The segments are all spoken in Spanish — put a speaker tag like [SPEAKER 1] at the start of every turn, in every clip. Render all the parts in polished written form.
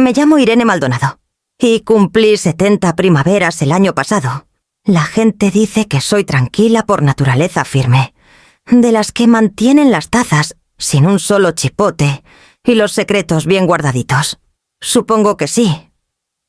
[SPEAKER 1] Me llamo Irene Maldonado y cumplí 70 primaveras el año pasado. La gente dice que soy tranquila por naturaleza firme, de las que mantienen las tazas sin un solo chipote y los secretos bien guardaditos. Supongo que sí.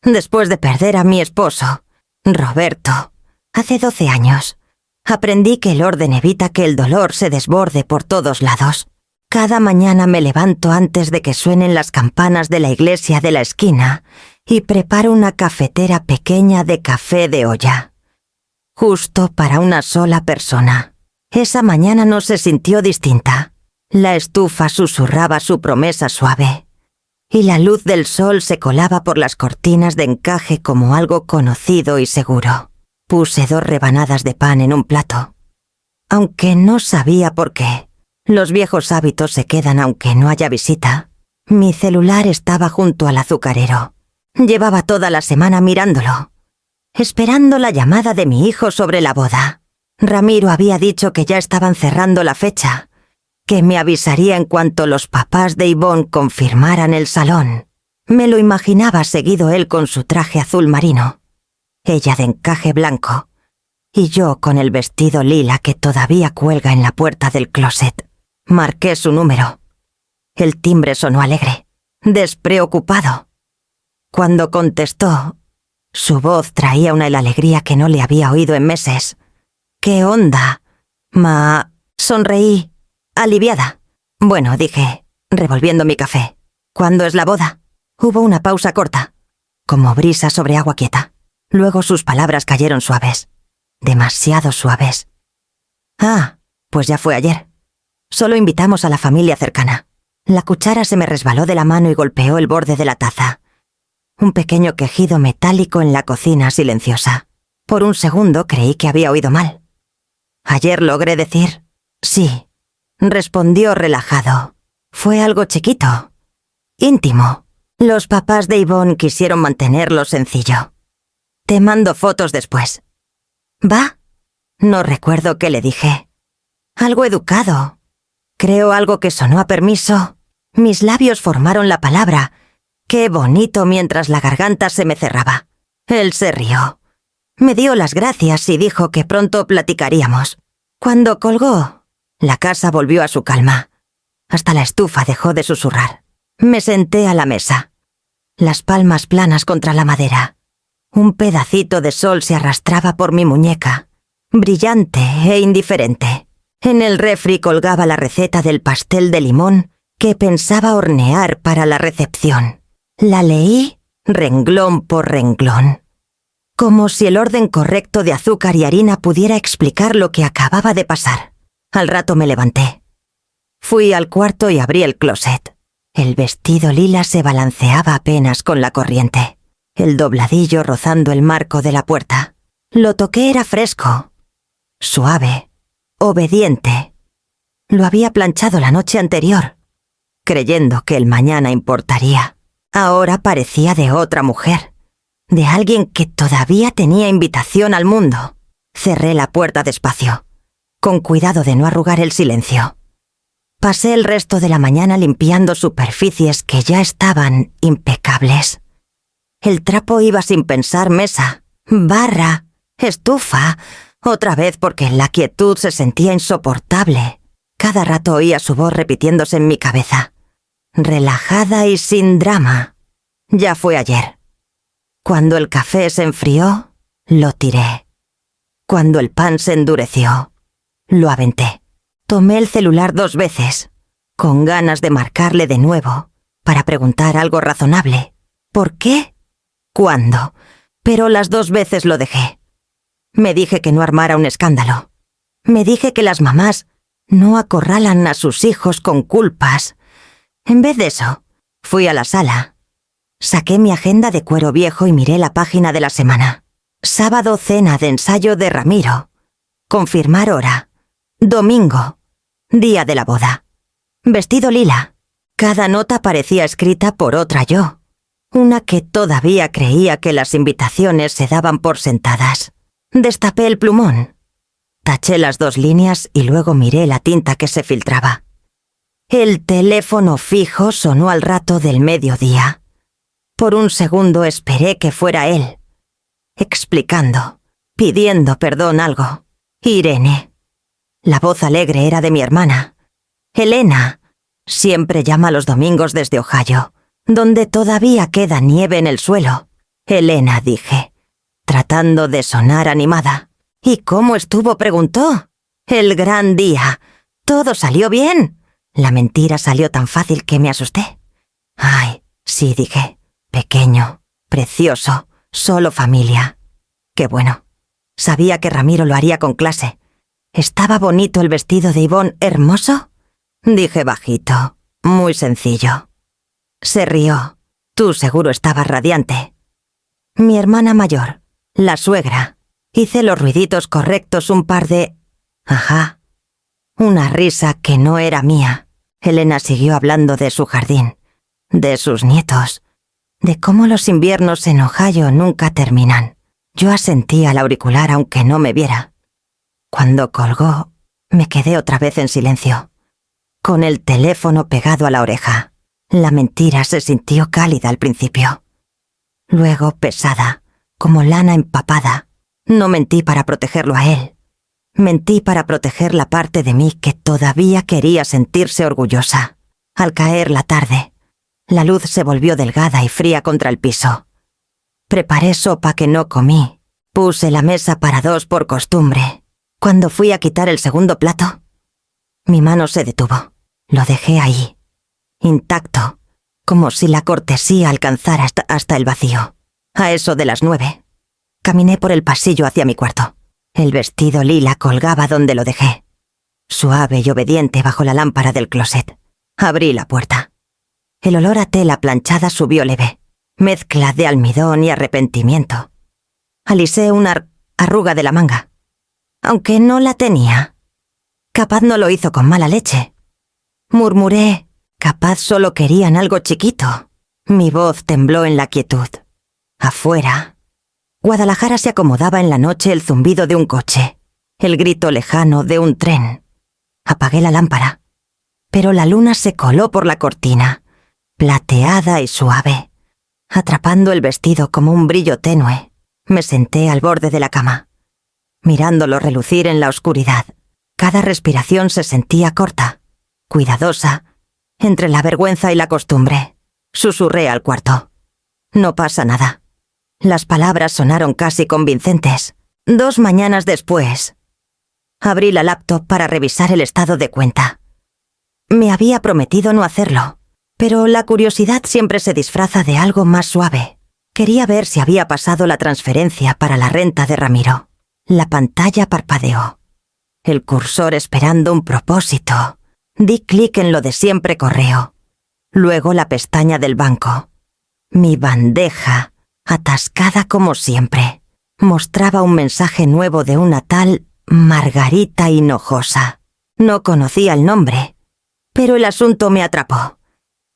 [SPEAKER 1] Después de perder a mi esposo, Roberto, hace 12 años, aprendí que el orden evita que el dolor se desborde por todos lados. Cada mañana me levanto antes de que suenen las campanas de la iglesia de la esquina y preparo una cafetera pequeña de café de olla. Justo para una sola persona. Esa mañana no se sintió distinta. La estufa susurraba su promesa suave, y la luz del sol se colaba por las cortinas de encaje como algo conocido y seguro. Puse 2 rebanadas de pan en un plato, aunque no sabía por qué. Los viejos hábitos se quedan aunque no haya visita. Mi celular estaba junto al azucarero. Llevaba toda la semana mirándolo, esperando la llamada de mi hijo sobre la boda. Ramiro había dicho que ya estaban cerrando la fecha, que me avisaría en cuanto los papás de Ivonne confirmaran el salón. Me lo imaginaba seguido él con su traje azul marino, ella de encaje blanco, y yo con el vestido lila que todavía cuelga en la puerta del closet. Marqué su número. El timbre sonó alegre, despreocupado. Cuando contestó, su voz traía una alegría que no le había oído en meses. ¿Qué onda? Sonreí, aliviada. Bueno, dije, revolviendo mi café. ¿Cuándo es la boda? Hubo una pausa corta, como brisa sobre agua quieta. Luego sus palabras cayeron suaves, demasiado suaves. Pues ya fue ayer. Solo invitamos a la familia cercana. La cuchara se me resbaló de la mano y golpeó el borde de la taza. Un pequeño quejido metálico en la cocina silenciosa. Por un segundo creí que había oído mal. Ayer logré decir, sí. Respondió relajado. Fue algo chiquito, íntimo. Los papás de Ivonne quisieron mantenerlo sencillo. Te mando fotos después. ¿Va? No recuerdo qué le dije. Algo educado. Creo algo que sonó a permiso. Mis labios formaron la palabra. Qué bonito mientras la garganta se me cerraba. Él se rió. Me dio las gracias y dijo que pronto platicaríamos. Cuando colgó, la casa volvió a su calma. Hasta la estufa dejó de susurrar. Me senté a la mesa. Las palmas planas contra la madera. Un pedacito de sol se arrastraba por mi muñeca, brillante e indiferente. En el refri colgaba la receta del pastel de limón que pensaba hornear para la recepción. La leí renglón por renglón, como si el orden correcto de azúcar y harina pudiera explicar lo que acababa de pasar. Al rato me levanté. Fui al cuarto y abrí el closet. El vestido lila se balanceaba apenas con la corriente, el dobladillo rozando el marco de la puerta. Lo toqué, era fresco, suave, obediente. Lo había planchado la noche anterior, creyendo que el mañana importaría. Ahora parecía de otra mujer, de alguien que todavía tenía invitación al mundo. Cerré la puerta despacio, con cuidado de no arrugar el silencio. Pasé el resto de la mañana limpiando superficies que ya estaban impecables. El trapo iba sin pensar mesa, barra, estufa, otra vez porque la quietud se sentía insoportable. Cada rato oía su voz repitiéndose en mi cabeza, relajada y sin drama. Ya fue ayer. Cuando el café se enfrió, lo tiré. Cuando el pan se endureció, lo aventé. Tomé el celular 2 veces, con ganas de marcarle de nuevo, para preguntar algo razonable. ¿Por qué? ¿Cuándo? Pero las 2 veces lo dejé. Me dije que no armara un escándalo. Me dije que las mamás no acorralan a sus hijos con culpas. En vez de eso, fui a la sala. Saqué mi agenda de cuero viejo y miré la página de la semana. Sábado, cena de ensayo de Ramiro. Confirmar hora. Domingo, día de la boda. Vestido lila. Cada nota parecía escrita por otra yo. Una que todavía creía que las invitaciones se daban por sentadas. Destapé el plumón. Taché las 2 líneas y luego miré la tinta que se filtraba. El teléfono fijo sonó al rato del mediodía. Por un segundo esperé que fuera él, explicando, pidiendo perdón algo. Irene. La voz alegre era de mi hermana. Elena. Siempre llama los domingos desde Ohio, donde todavía queda nieve en el suelo. Elena, dije, tratando de sonar animada. ¿Y cómo estuvo?, preguntó. El gran día. Todo salió bien. La mentira salió tan fácil que me asusté. Ay, sí, dije. Pequeño, precioso, solo familia. Qué bueno. Sabía que Ramiro lo haría con clase. ¿Estaba bonito el vestido de Yvonne, hermoso? Dije bajito, muy sencillo. Se rió. Tú seguro estabas radiante. Mi hermana mayor, la suegra. Hice los ruiditos correctos, un par de... Ajá. Una risa que no era mía. Elena siguió hablando de su jardín, de sus nietos, de cómo los inviernos en Ohio nunca terminan. Yo asentí al auricular aunque no me viera. Cuando colgó, me quedé otra vez en silencio, con el teléfono pegado a la oreja. La mentira se sintió cálida al principio. Luego pesada, como lana empapada. No mentí para protegerlo a él. Mentí para proteger la parte de mí que todavía quería sentirse orgullosa. Al caer la tarde, la luz se volvió delgada y fría contra el piso. Preparé sopa que no comí. Puse la mesa para dos por costumbre. Cuando fui a quitar el segundo plato, mi mano se detuvo. Lo dejé ahí, intacto, como si la cortesía alcanzara hasta el vacío. A eso de las 9, caminé por el pasillo hacia mi cuarto. El vestido lila colgaba donde lo dejé, suave y obediente bajo la lámpara del closet. Abrí la puerta. El olor a tela planchada subió leve, mezcla de almidón y arrepentimiento. Alisé una arruga de la manga, aunque no la tenía. Capaz no lo hizo con mala leche. Murmuré, capaz solo querían algo chiquito. Mi voz tembló en la quietud. Afuera, Guadalajara se acomodaba en la noche el zumbido de un coche, el grito lejano de un tren. Apagué la lámpara, pero la luna se coló por la cortina, plateada y suave, atrapando el vestido como un brillo tenue. Me senté al borde de la cama, mirándolo relucir en la oscuridad. Cada respiración se sentía corta, cuidadosa, entre la vergüenza y la costumbre. Susurré al cuarto. No pasa nada. Las palabras sonaron casi convincentes. 2 mañanas después, abrí la laptop para revisar el estado de cuenta. Me había prometido no hacerlo, pero la curiosidad siempre se disfraza de algo más suave. Quería ver si había pasado la transferencia para la renta de Ramiro. La pantalla parpadeó. El cursor esperando un propósito. Di clic en lo de siempre correo. Luego la pestaña del banco. Mi bandeja, atascada como siempre, mostraba un mensaje nuevo de una tal Margarita Hinojosa. No conocía el nombre, pero el asunto me atrapó.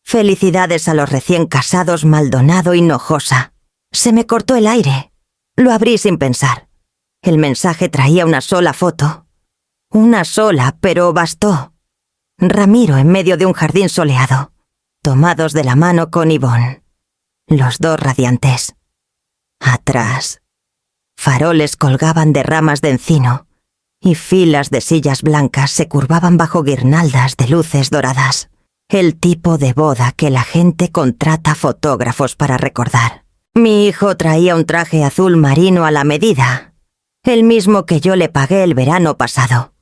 [SPEAKER 1] Felicidades a los recién casados Maldonado Hinojosa. Se me cortó el aire. Lo abrí sin pensar. El mensaje traía una sola foto. Una sola, pero bastó. Ramiro en medio de un jardín soleado, tomados de la mano con Yvonne. Los dos radiantes. Atrás, faroles colgaban de ramas de encino y filas de sillas blancas se curvaban bajo guirnaldas de luces doradas. El tipo de boda que la gente contrata fotógrafos para recordar. Mi hijo traía un traje azul marino a la medida, el mismo que yo le pagué el verano pasado.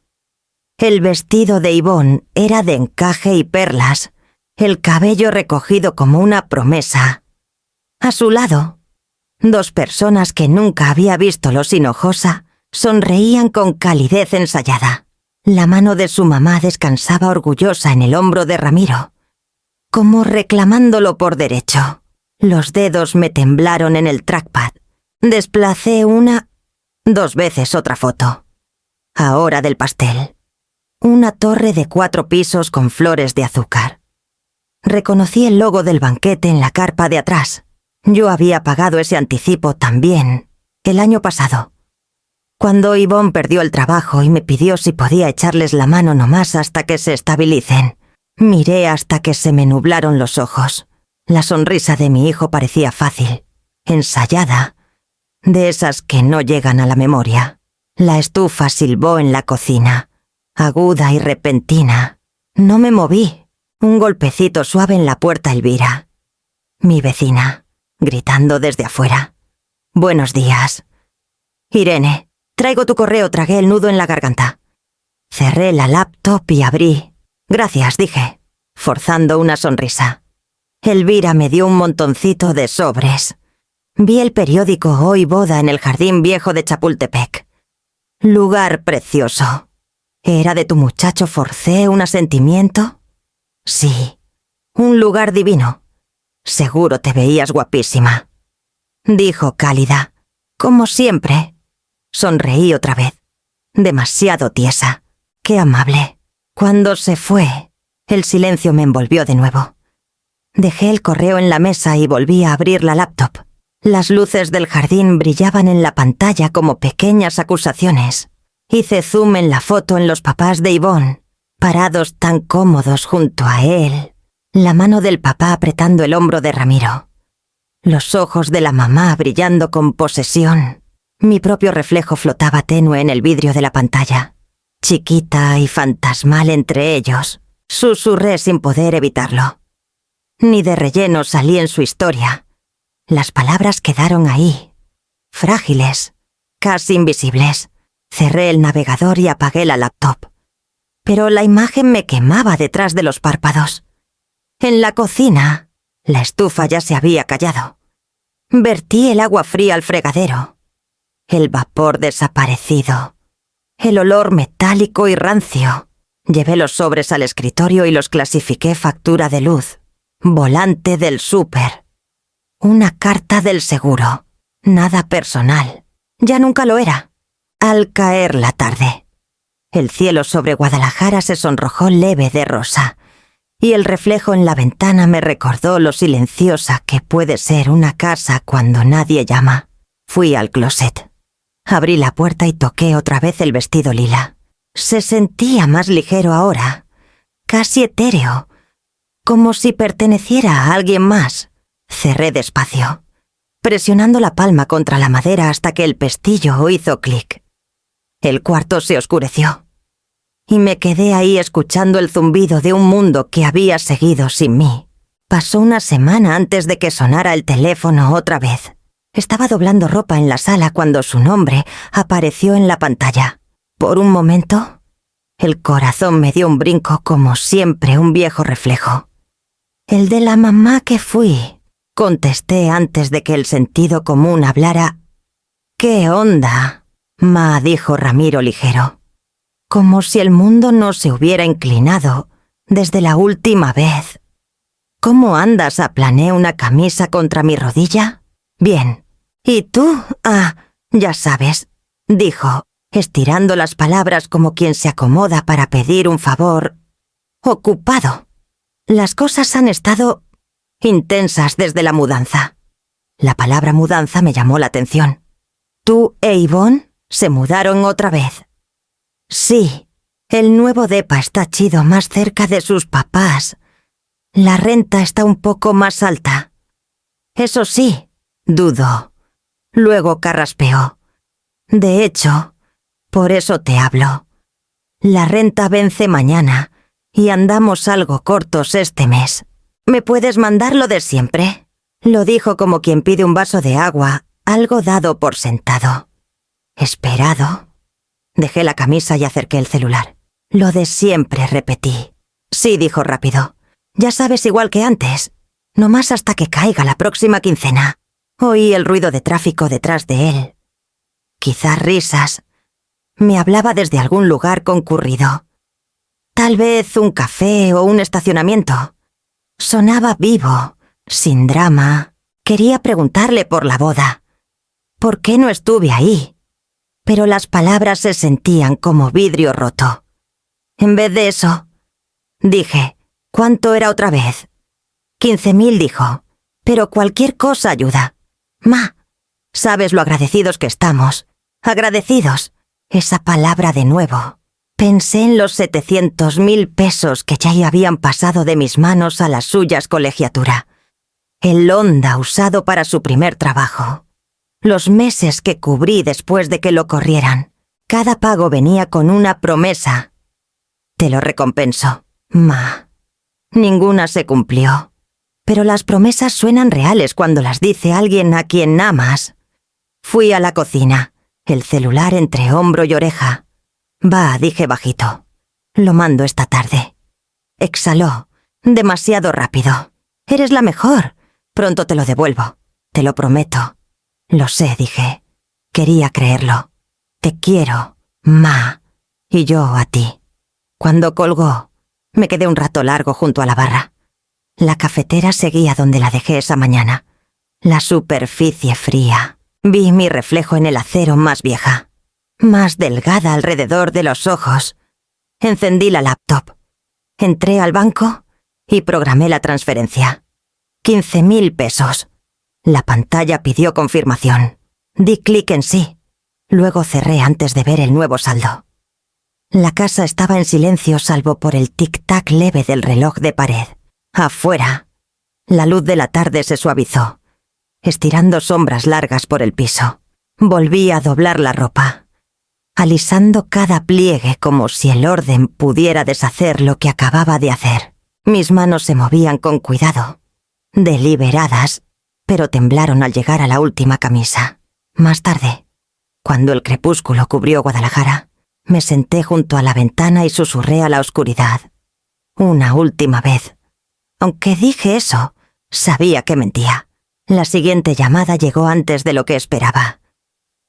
[SPEAKER 1] El vestido de Yvonne era de encaje y perlas, el cabello recogido como una promesa. A su lado, 2 personas que nunca había visto los Hinojosa sonreían con calidez ensayada. La mano de su mamá descansaba orgullosa en el hombro de Ramiro, como reclamándolo por derecho. Los dedos me temblaron en el trackpad. Desplacé 2 veces otra foto. Ahora del pastel. Una torre de 4 pisos con flores de azúcar. Reconocí el logo del banquete en la carpa de atrás. Yo había pagado ese anticipo también, el año pasado. Cuando Yvonne perdió el trabajo y me pidió si podía echarles la mano nomás hasta que se estabilicen, miré hasta que se me nublaron los ojos. La sonrisa de mi hijo parecía fácil, ensayada, de esas que no llegan a la memoria. La estufa silbó en la cocina, aguda y repentina. No me moví. Un golpecito suave en la puerta, Elvira. Mi vecina, gritando desde afuera. «Buenos días». «Irene, traigo tu correo», tragué el nudo en la garganta. Cerré la laptop y abrí. «Gracias», dije, forzando una sonrisa. Elvira me dio un montoncito de sobres. Vi el periódico Hoy Boda en el Jardín Viejo de Chapultepec. Lugar precioso. ¿Era de tu muchacho Forcé un asentimiento? Sí, un lugar divino. Seguro te veías guapísima. Dijo cálida, como siempre. Sonreí otra vez. Demasiado tiesa. Qué amable. Cuando se fue, el silencio me envolvió de nuevo. Dejé el correo en la mesa y volví a abrir la laptop. Las luces del jardín brillaban en la pantalla como pequeñas acusaciones. Hice zoom en la foto en los papás de Ivonne, parados tan cómodos junto a él, la mano del papá apretando el hombro de Ramiro. Los ojos de la mamá brillando con posesión. Mi propio reflejo flotaba tenue en el vidrio de la pantalla. Chiquita y fantasmal entre ellos, susurré sin poder evitarlo. Ni de relleno salí en su historia. Las palabras quedaron ahí, frágiles, casi invisibles. Cerré el navegador y apagué la laptop. Pero la imagen me quemaba detrás de los párpados. En la cocina, la estufa ya se había callado. Vertí el agua fría al fregadero. El vapor desaparecido. El olor metálico y rancio. Llevé los sobres al escritorio y los clasifiqué: factura de luz, volante del súper, una carta del seguro. Nada personal. Ya nunca lo era. Al caer la tarde, el cielo sobre Guadalajara se sonrojó leve de rosa, y el reflejo en la ventana me recordó lo silenciosa que puede ser una casa cuando nadie llama. Fui al closet. Abrí la puerta y toqué otra vez el vestido lila. Se sentía más ligero ahora, casi etéreo, como si perteneciera a alguien más. Cerré despacio, presionando la palma contra la madera hasta que el pestillo hizo clic. El cuarto se oscureció, y me quedé ahí escuchando el zumbido de un mundo que había seguido sin mí. Pasó una semana antes de que sonara el teléfono otra vez. Estaba doblando ropa en la sala cuando su nombre apareció en la pantalla. Por un momento, el corazón me dio un brinco, como siempre un viejo reflejo. «El de la mamá que fui», contesté antes de que el sentido común hablara. «¿Qué onda, ma?», dijo Ramiro ligero, como si el mundo no se hubiera inclinado desde la última vez. «¿Cómo andas?», aplané una camisa contra mi rodilla. «Bien. ¿Y tú?» «Ah, ya sabes», dijo, estirando las palabras como quien se acomoda para pedir un favor. «Ocupado. Las cosas han estado intensas desde la mudanza». La palabra mudanza me llamó la atención. «¿Tú e Ivonne se mudaron otra vez?» «Sí. El nuevo depa está chido, más cerca de sus papás. La renta está un poco más alta». «Eso sí», dudó. Luego carraspeó. «De hecho, por eso te hablo. La renta vence mañana y andamos algo cortos este mes. ¿Me puedes mandar lo de siempre?», lo dijo como quien pide un vaso de agua, algo dado por sentado. «Esperado». Dejé la camisa y acerqué el celular. «Lo de siempre», repetí. «Sí», dijo rápido. «Ya sabes, igual que antes. No más hasta que caiga la próxima quincena». Oí el ruido de tráfico detrás de él. Quizás risas. Me hablaba desde algún lugar concurrido. Tal vez un café o un estacionamiento. Sonaba vivo, sin drama. Quería preguntarle por la boda. ¿Por qué no estuve ahí? Pero las palabras se sentían como vidrio roto. En vez de eso, dije: «¿Cuánto era otra vez?» 15.000, dijo. «Pero cualquier cosa ayuda. Ma, sabes lo agradecidos que estamos. Agradecidos». Esa palabra de nuevo. Pensé en los 700.000 pesos que ya habían pasado de mis manos a las suyas colegiatura. el Honda usado para su primer trabajo. Los meses que cubrí después de que lo corrieran. Cada pago venía con una promesa. Te lo recompenso, Ma. Ninguna se cumplió. Pero las promesas suenan reales cuando las dice alguien a quien amas. Fui a la cocina, el celular entre hombro y oreja. Va, dije bajito. Lo mando esta tarde. Exhaló, demasiado rápido. Eres la mejor. Pronto te lo devuelvo. Te lo prometo. Lo sé, dije. Quería creerlo. Te quiero, Ma. Y yo a ti. Cuando colgó, me quedé un rato largo junto a la barra. La cafetera seguía donde la dejé esa mañana. La superficie fría. Vi mi reflejo en el acero más vieja. Más delgada alrededor de los ojos. Encendí la laptop. Entré al banco y programé la transferencia. 15.000 pesos. La pantalla pidió confirmación. Di clic en sí. Luego cerré antes de ver el nuevo saldo. La casa estaba en silencio salvo por el tic-tac leve del reloj de pared. Afuera, la luz de la tarde se suavizó, estirando sombras largas por el piso. Volví a doblar la ropa, alisando cada pliegue como si el orden pudiera deshacer lo que acababa de hacer. Mis manos se movían con cuidado, deliberadas, pero temblaron al llegar a la última camisa. Más tarde, cuando el crepúsculo cubrió Guadalajara, me senté junto a la ventana y susurré a la oscuridad. Una última vez. Aunque dije eso, sabía que mentía. La siguiente llamada llegó antes de lo que esperaba.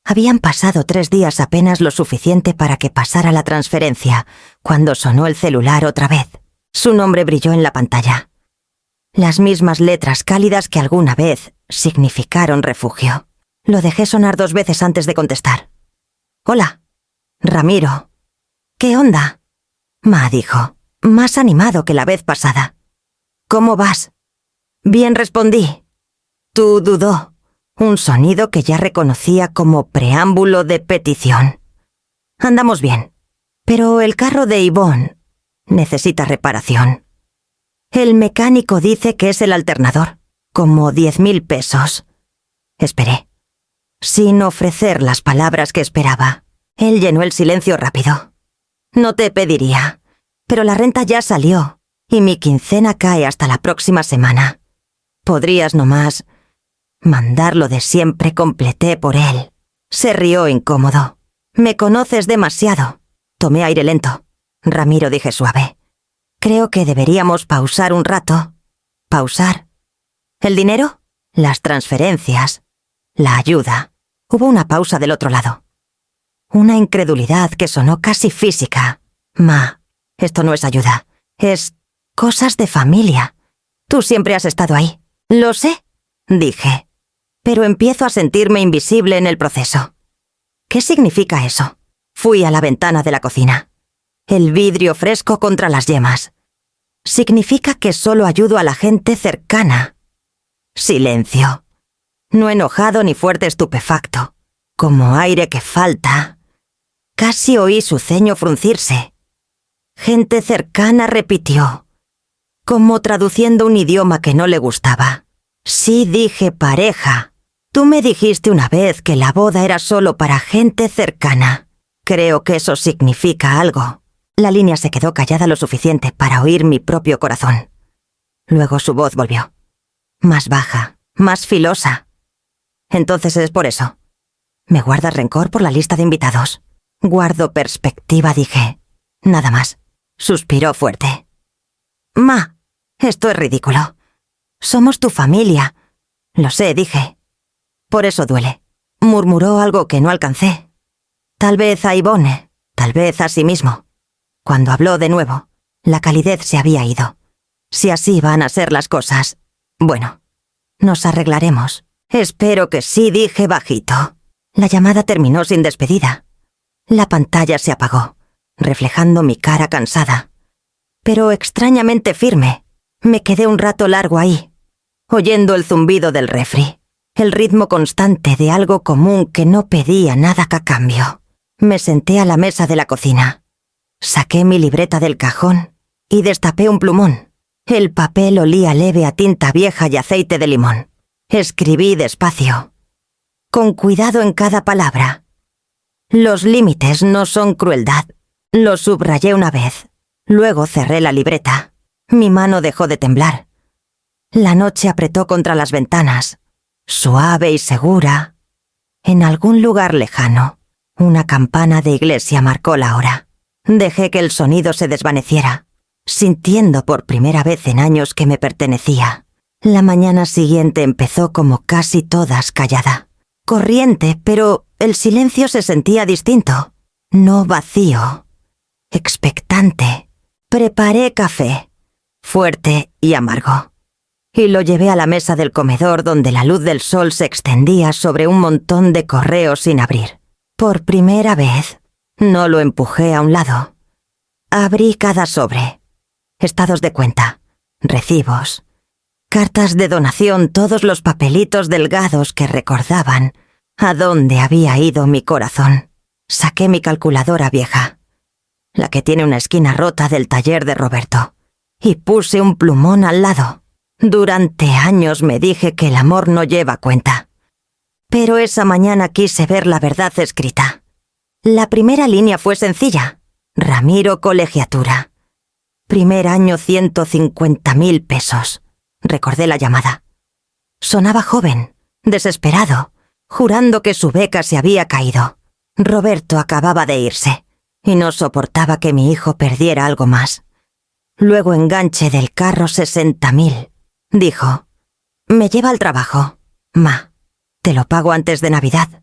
[SPEAKER 1] Habían pasado 3 días apenas lo suficiente para que pasara la transferencia, cuando sonó el celular otra vez. Su nombre brilló en la pantalla. Las mismas letras cálidas que alguna vez significaron refugio. Lo dejé sonar 2 veces antes de contestar. «Hola, Ramiro». «¿Qué onda?». Ma dijo, más animado que la vez pasada. «¿Cómo vas?». «Bien», respondí. «Tú», dudó, un sonido que ya reconocía como preámbulo de petición. «Andamos bien, pero el carro de Ivonne necesita reparación. El mecánico dice que es el alternador, como 10.000 pesos». Esperé, sin ofrecer las palabras que esperaba. Él llenó el silencio rápido. «No te pediría, pero la renta ya salió. Y mi quincena cae hasta la próxima semana. ¿Podrías nomás mandar lo de siempre?», completé por él. Se rió incómodo. «Me conoces demasiado». Tomé aire lento. «Ramiro», dije suave. «Creo que deberíamos pausar un rato». «¿Pausar? ¿El dinero?». «Las transferencias. La ayuda». Hubo una pausa del otro lado. Una incredulidad que sonó casi física. «Ma, esto no es ayuda. Es cosas de familia. Tú siempre has estado ahí». «Lo sé», dije. «Pero empiezo a sentirme invisible en el proceso». «¿Qué significa eso?». Fui a la ventana de la cocina. El vidrio fresco contra las yemas. «Significa que solo ayudo a la gente cercana». Silencio. No enojado ni fuerte, estupefacto. Como aire que falta. Casi oí su ceño fruncirse. «Gente cercana», repitió, como traduciendo un idioma que no le gustaba. «Sí», dije, «pareja. Tú me dijiste una vez que la boda era solo para gente cercana. Creo que eso significa algo». La línea se quedó callada lo suficiente para oír mi propio corazón. Luego su voz volvió. Más baja, más filosa. «Entonces es por eso. ¿Me guardas rencor por la lista de invitados?». «Guardo perspectiva», dije. Nada más. Suspiró fuerte. «Ma, esto es ridículo. Somos tu familia». «Lo sé», dije. «Por eso duele». Murmuró algo que no alcancé. Tal vez a Ivonne, tal vez a sí mismo. Cuando habló de nuevo, la calidez se había ido. Si así van a ser las cosas, bueno, nos arreglaremos. «Espero que sí», dije bajito. La llamada terminó sin despedida. La pantalla se apagó, reflejando mi cara cansada, pero extrañamente firme. Me quedé un rato largo ahí, oyendo el zumbido del refri, el ritmo constante de algo común que no pedía nada a cambio. Me senté a la mesa de la cocina. Saqué mi libreta del cajón y destapé un plumón. El papel olía leve a tinta vieja y aceite de limón. Escribí despacio, con cuidado en cada palabra. Los límites no son crueldad. Lo subrayé una vez. Luego cerré la libreta. Mi mano dejó de temblar. La noche apretó contra las ventanas, suave y segura. En algún lugar lejano, una campana de iglesia marcó la hora. Dejé que el sonido se desvaneciera, sintiendo por primera vez en años que me pertenecía. La mañana siguiente empezó como casi todas callada. Corriente, pero el silencio se sentía distinto. No vacío. Expectante. Preparé café, fuerte y amargo, y lo llevé a la mesa del comedor donde la luz del sol se extendía sobre un montón de correos sin abrir. Por primera vez, no lo empujé a un lado. Abrí cada sobre. Estados de cuenta, recibos, cartas de donación, todos los papelitos delgados que recordaban a dónde había ido mi corazón. Saqué mi calculadora vieja, la que tiene una esquina rota del taller de Roberto, y puse un plumón al lado. Durante años me dije que el amor no lleva cuenta. Pero esa mañana quise ver la verdad escrita. La primera línea fue sencilla. Ramiro Colegiatura. Primer año 150.000 pesos. Recordé la llamada. Sonaba joven, desesperado, jurando que su beca se había caído. Roberto acababa de irse, y no soportaba que mi hijo perdiera algo más. Luego enganche del carro 60.000. Dijo, me lleva al trabajo. Ma, te lo pago antes de Navidad.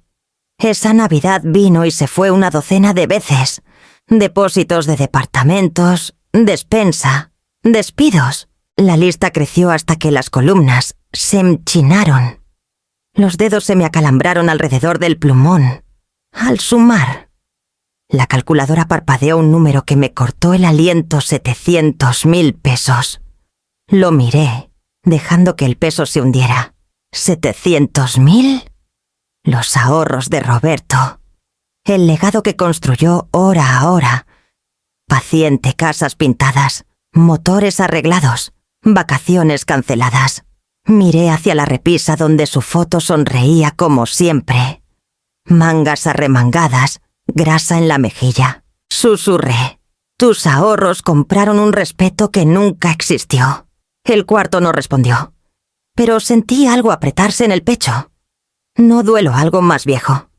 [SPEAKER 1] Esa Navidad vino y se fue una docena de veces. Depósitos de departamentos, despensa, despidos. La lista creció hasta que las columnas se enchinaron. Los dedos se me acalambraron alrededor del plumón. Al sumar, la calculadora parpadeó un número que me cortó el aliento. 700.000 pesos. Lo miré, dejando que el peso se hundiera. ¿700.000? Los ahorros de Roberto. El legado que construyó hora a hora. Paciente, casas pintadas, motores arreglados, vacaciones canceladas. Miré hacia la repisa donde su foto sonreía como siempre. Mangas arremangadas, grasa en la mejilla. Susurré. Tus ahorros compraron un respeto que nunca existió. El cuarto no respondió, pero sentí algo apretarse en el pecho. No duelo, algo más viejo,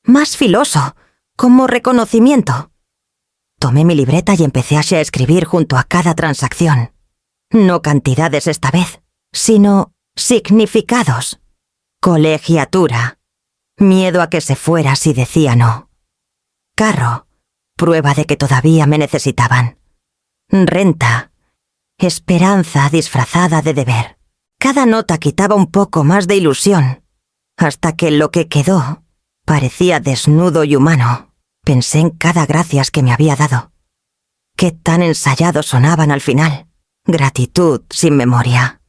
[SPEAKER 1] más filoso, como reconocimiento. Tomé mi libreta y empecé a escribir junto a cada transacción. No cantidades esta vez, sino significados. Colegiatura. Miedo a que se fuera si decía no. Carro. Prueba de que todavía me necesitaban. Renta. Esperanza disfrazada de deber. Cada nota quitaba un poco más de ilusión, hasta que lo que quedó parecía desnudo y humano. Pensé en cada gracias que me había dado. Qué tan ensayados sonaban al final. Gratitud sin memoria.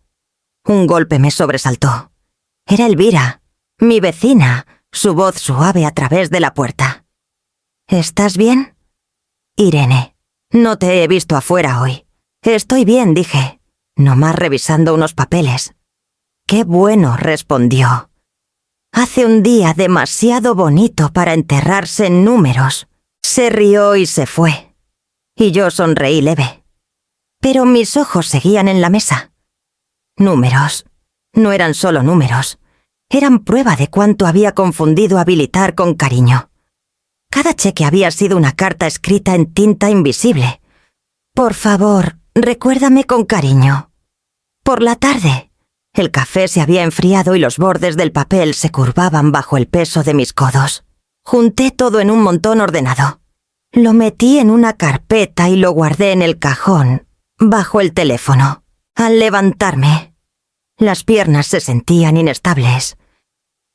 [SPEAKER 1] Un golpe me sobresaltó. Era Elvira, mi vecina, su voz suave a través de la puerta. ¿Estás bien? Irene, no te he visto afuera hoy. Estoy bien, dije, nomás revisando unos papeles. Qué bueno, respondió. Hace un día demasiado bonito para enterrarse en números. Se rió y se fue. Y yo sonreí leve. Pero mis ojos seguían en la mesa. Números. No eran solo números. Eran prueba de cuánto había confundido habilitar con cariño. Cada cheque había sido una carta escrita en tinta invisible. Por favor, recuérdame con cariño. Por la tarde, el café se había enfriado y los bordes del papel se curvaban bajo el peso de mis codos. Junté todo en un montón ordenado. Lo metí en una carpeta y lo guardé en el cajón, bajo el teléfono. Al levantarme, las piernas se sentían inestables,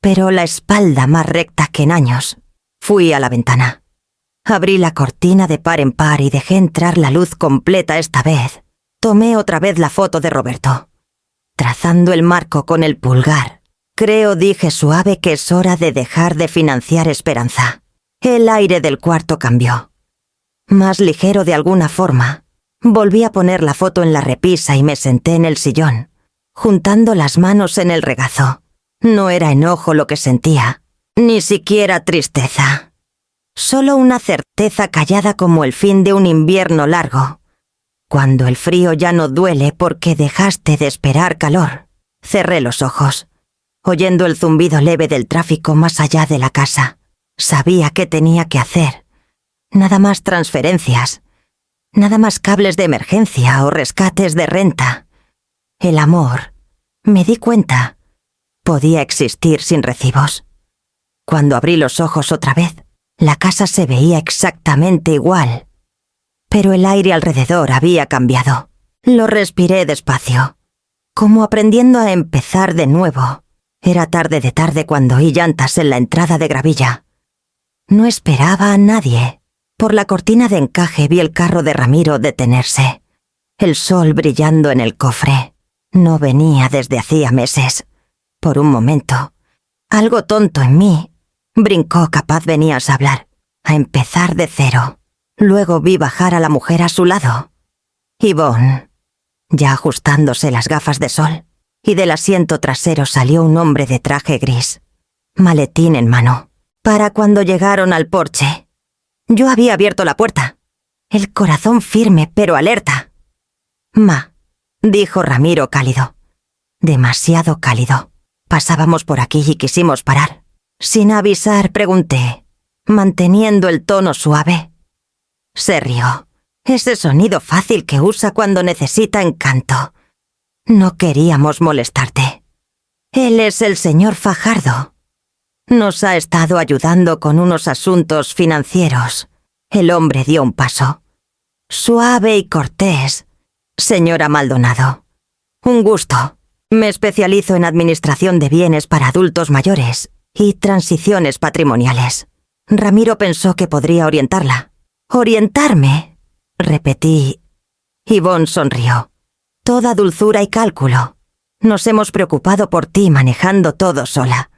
[SPEAKER 1] pero la espalda más recta que en años. Fui a la ventana. Abrí la cortina de par en par y dejé entrar la luz completa esta vez. Tomé otra vez la foto de Roberto. Trazando el marco con el pulgar, creo dije suave que es hora de dejar de financiar esperanza. El aire del cuarto cambió. Más ligero de alguna forma, Volví a poner la foto en la repisa y me senté en el sillón, juntando las manos en el regazo. No era enojo lo que sentía, ni siquiera tristeza. Solo una certeza callada como el fin de un invierno largo. Cuando el frío ya no duele porque dejaste de esperar calor, cerré los ojos, oyendo el zumbido leve del tráfico más allá de la casa. Sabía qué tenía que hacer. Nada más transferencias. Nada más cables de emergencia o rescates de renta. El amor, me di cuenta, podía existir sin recibos. Cuando abrí los ojos otra vez, la casa se veía exactamente igual. Pero el aire alrededor había cambiado. Lo respiré despacio, como aprendiendo a empezar de nuevo. Era tarde de tarde cuando oí llantas en la entrada de gravilla. No esperaba a nadie. Por la cortina de encaje vi el carro de Ramiro detenerse. El sol brillando en el cofre. No venía desde hacía meses. Por un momento, algo tonto en mí brincó capaz venías a hablar, a empezar de cero. Luego vi bajar a la mujer a su lado. Yvonne, ya ajustándose las gafas de sol, y del asiento trasero salió un hombre de traje gris, maletín en mano, para cuando llegaron al porche. Yo había abierto la puerta, el corazón firme pero alerta. «Ma», dijo Ramiro cálido, demasiado cálido. Pasábamos por aquí y quisimos parar. Sin avisar pregunté, manteniendo el tono suave. Se rió, ese sonido fácil que usa cuando necesita encanto. No queríamos molestarte. Él es el señor Fajardo. Nos ha estado ayudando con unos asuntos financieros. El hombre dio un paso. Suave y cortés. Señora Maldonado. Un gusto. Me especializo en administración de bienes para adultos mayores y transiciones patrimoniales. Ramiro pensó que podría orientarla. «¿Orientarme?», repetí. Yvonne sonrió. Toda dulzura y cálculo. Nos hemos preocupado por ti manejando todo sola.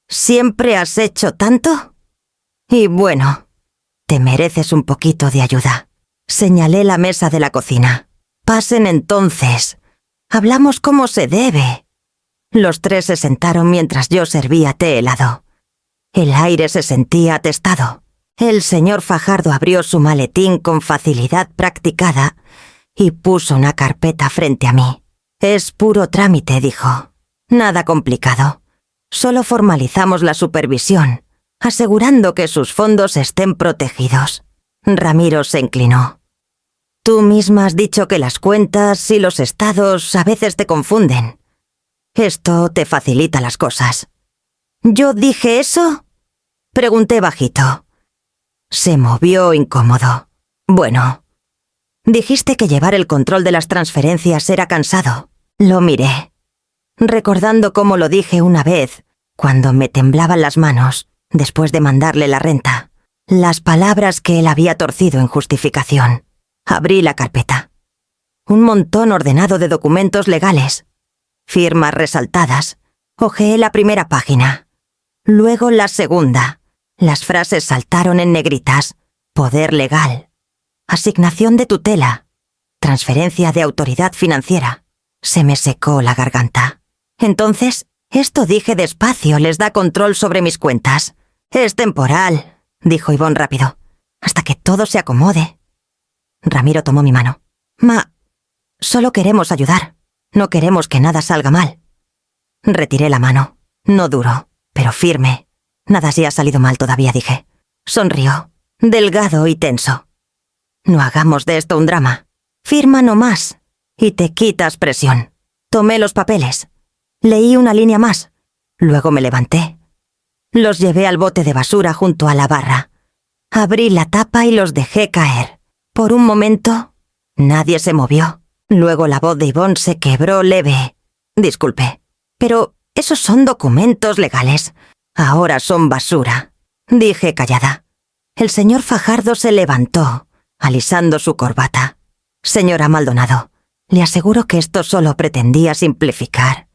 [SPEAKER 1] ¿Siempre has hecho tanto? Y bueno, te mereces un poquito de ayuda. Señalé la mesa de la cocina. Pasen entonces. Hablamos como se debe. Los tres se sentaron mientras yo servía té helado. El aire se sentía atestado. El señor Fajardo abrió su maletín con facilidad practicada y puso una carpeta frente a mí. «Es puro trámite», dijo. «Nada complicado. Solo formalizamos la supervisión, asegurando que sus fondos estén protegidos». Ramiro se inclinó. «Tú misma has dicho que las cuentas y los estados a veces te confunden. Esto te facilita las cosas». «¿Yo dije eso?», pregunté bajito. Se movió incómodo. «Bueno, dijiste que llevar el control de las transferencias era cansado». Lo miré, recordando cómo lo dije una vez, cuando me temblaban las manos, después de mandarle la renta. Las palabras que él había torcido en justificación. Abrí la carpeta. Un montón ordenado de documentos legales. Firmas resaltadas. Hojeé la primera página. Luego la segunda. Las frases saltaron en negritas. Poder legal. Asignación de tutela. Transferencia de autoridad financiera. Se me secó la garganta. Entonces, esto dije despacio, les da control sobre mis cuentas. «Es temporal», dijo Yvonne rápido, «hasta que todo se acomode». Ramiro tomó mi mano. «Ma, solo queremos ayudar. No queremos que nada salga mal». Retiré la mano. No duro, pero firme. «Nada así ha salido mal todavía», dije. Sonrió, delgado y tenso. «No hagamos de esto un drama. Firma nomás y te quitas presión». Tomé los papeles. Leí una línea más. Luego me levanté. Los llevé al bote de basura junto a la barra. Abrí la tapa y los dejé caer. Por un momento, nadie se movió. Luego la voz de Yvonne se quebró leve. «Disculpe, pero esos son documentos legales. Ahora son basura», dije callada. El señor Fajardo se levantó, alisando su corbata. «Señora Maldonado, le aseguro que esto solo pretendía simplificar».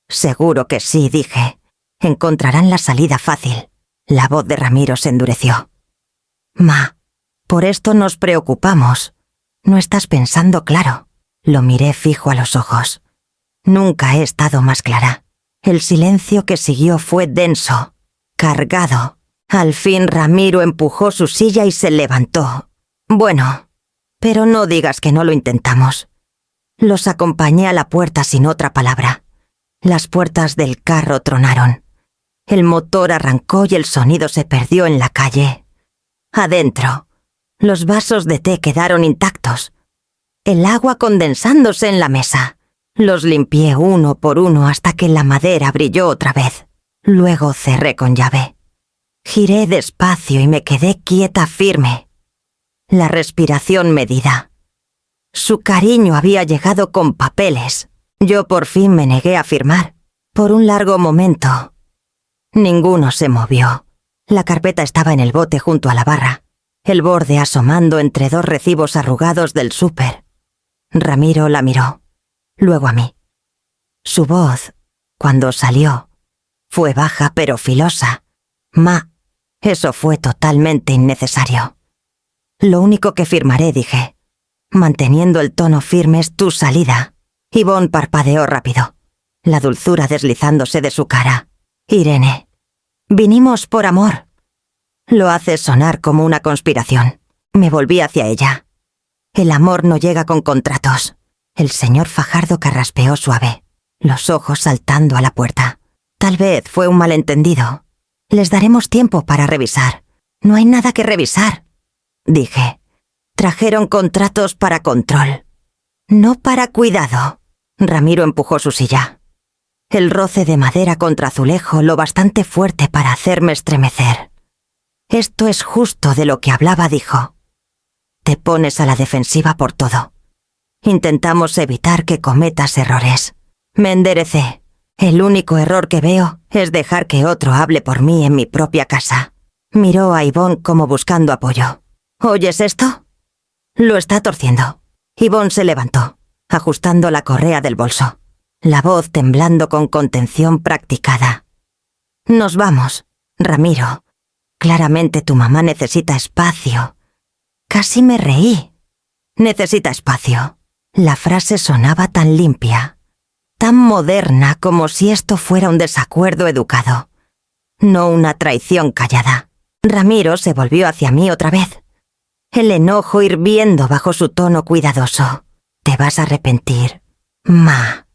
[SPEAKER 1] «Seguro que sí», dije. «Encontrarán la salida fácil». La voz de Ramiro se endureció. «Ma, por esto nos preocupamos. No estás pensando claro. Lo miré fijo a los ojos. Nunca he estado más clara. El silencio que siguió fue denso, cargado. Al fin Ramiro empujó su silla y se levantó. Bueno, pero no digas que no lo intentamos. Los acompañé a la puerta sin otra palabra. Las puertas del carro tronaron. El motor arrancó y el sonido se perdió en la calle. Adentro, los vasos de té quedaron intactos. El agua condensándose en la mesa. Los limpié uno por uno hasta que la madera brilló otra vez. Luego cerré con llave. Giré despacio y me quedé quieta firme. La respiración medida. Su cariño había llegado con papeles. Yo por fin me negué a firmar. Por un largo momento. Ninguno se movió. La carpeta estaba en el bote junto a la barra, el borde asomando entre dos recibos arrugados del súper. Ramiro la miró, luego a mí. Su voz, cuando salió, fue baja pero filosa. Eso fue totalmente innecesario. Lo único que firmaré, dije, manteniendo el tono firme, es tu salida. Yvonne parpadeó rápido, la dulzura deslizándose de su cara. Irene, vinimos por amor. Lo haces sonar como una conspiración. Me volví hacia ella. El amor no llega con contratos. El señor Fajardo carraspeó suave, los ojos saltando a la puerta. Tal vez fue un malentendido. Les daremos tiempo para revisar. No hay nada que revisar, dije. Trajeron contratos para control, no para cuidado. Ramiro empujó su silla. El roce de madera contra azulejo lo bastante fuerte para hacerme estremecer. Esto es justo de lo que hablaba, dijo. Te pones a la defensiva por todo. Intentamos evitar que cometas errores. Me enderecé. El único error que veo es dejar que otro hable por mí en mi propia casa. Miró a Yvonne como buscando apoyo. ¿Oyes esto? Lo está torciendo. Yvonne se levantó, ajustando la correa del bolso, la voz temblando con contención practicada. Nos vamos, Ramiro. Claramente tu mamá necesita espacio. Casi me reí. Necesita espacio. La frase sonaba tan limpia, tan moderna, como si esto fuera un desacuerdo educado, no una traición callada. Ramiro se volvió hacia mí otra vez, el enojo hirviendo bajo su tono cuidadoso. Te vas a arrepentir, Ma.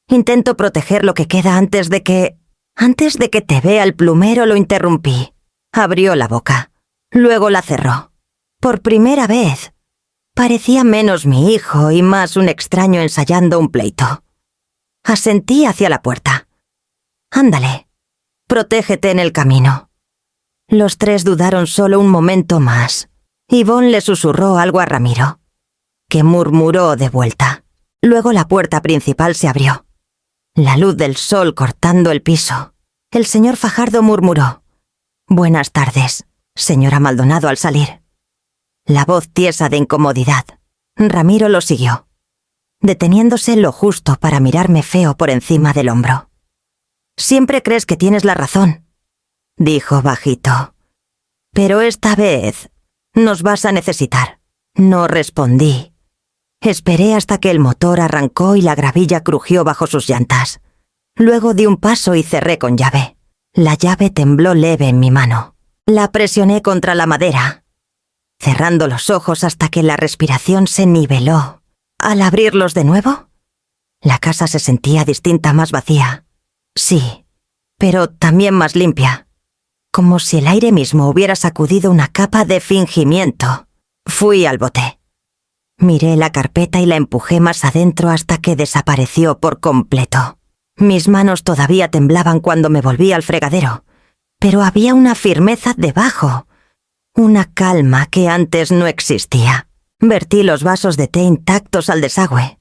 [SPEAKER 1] Intento proteger lo que queda antes de que te vea el plumero. Lo interrumpí. Abrió la boca, luego la cerró. Por primera vez, parecía menos mi hijo y más un extraño ensayando un pleito. Asentí hacia la puerta. Ándale, protégete en el camino. Los tres dudaron solo un momento más. Yvonne le susurró algo a Ramiro, que murmuró de vuelta. Luego la puerta principal se abrió. La luz del sol cortando el piso. El señor Fajardo murmuró: «Buenas tardes, señora Maldonado», al salir. La voz tiesa de incomodidad. Ramiro lo siguió, deteniéndose lo justo para mirarme feo por encima del hombro. «Siempre crees que tienes la razón», dijo bajito. «Pero esta vez nos vas a necesitar». No respondí. Esperé hasta que el motor arrancó y la gravilla crujió bajo sus llantas. Luego di un paso y cerré con llave. La llave tembló leve en mi mano. La presioné contra la madera, cerrando los ojos hasta que la respiración se niveló. Al abrirlos de nuevo, la casa se sentía distinta, más vacía. Sí, pero también más limpia. Como si el aire mismo hubiera sacudido una capa de fingimiento. Fui al bote. Miré la carpeta y la empujé más adentro hasta que desapareció por completo. Mis manos todavía temblaban cuando me volví al fregadero, pero había una firmeza debajo, una calma que antes no existía. Vertí los vasos de té intactos al desagüe,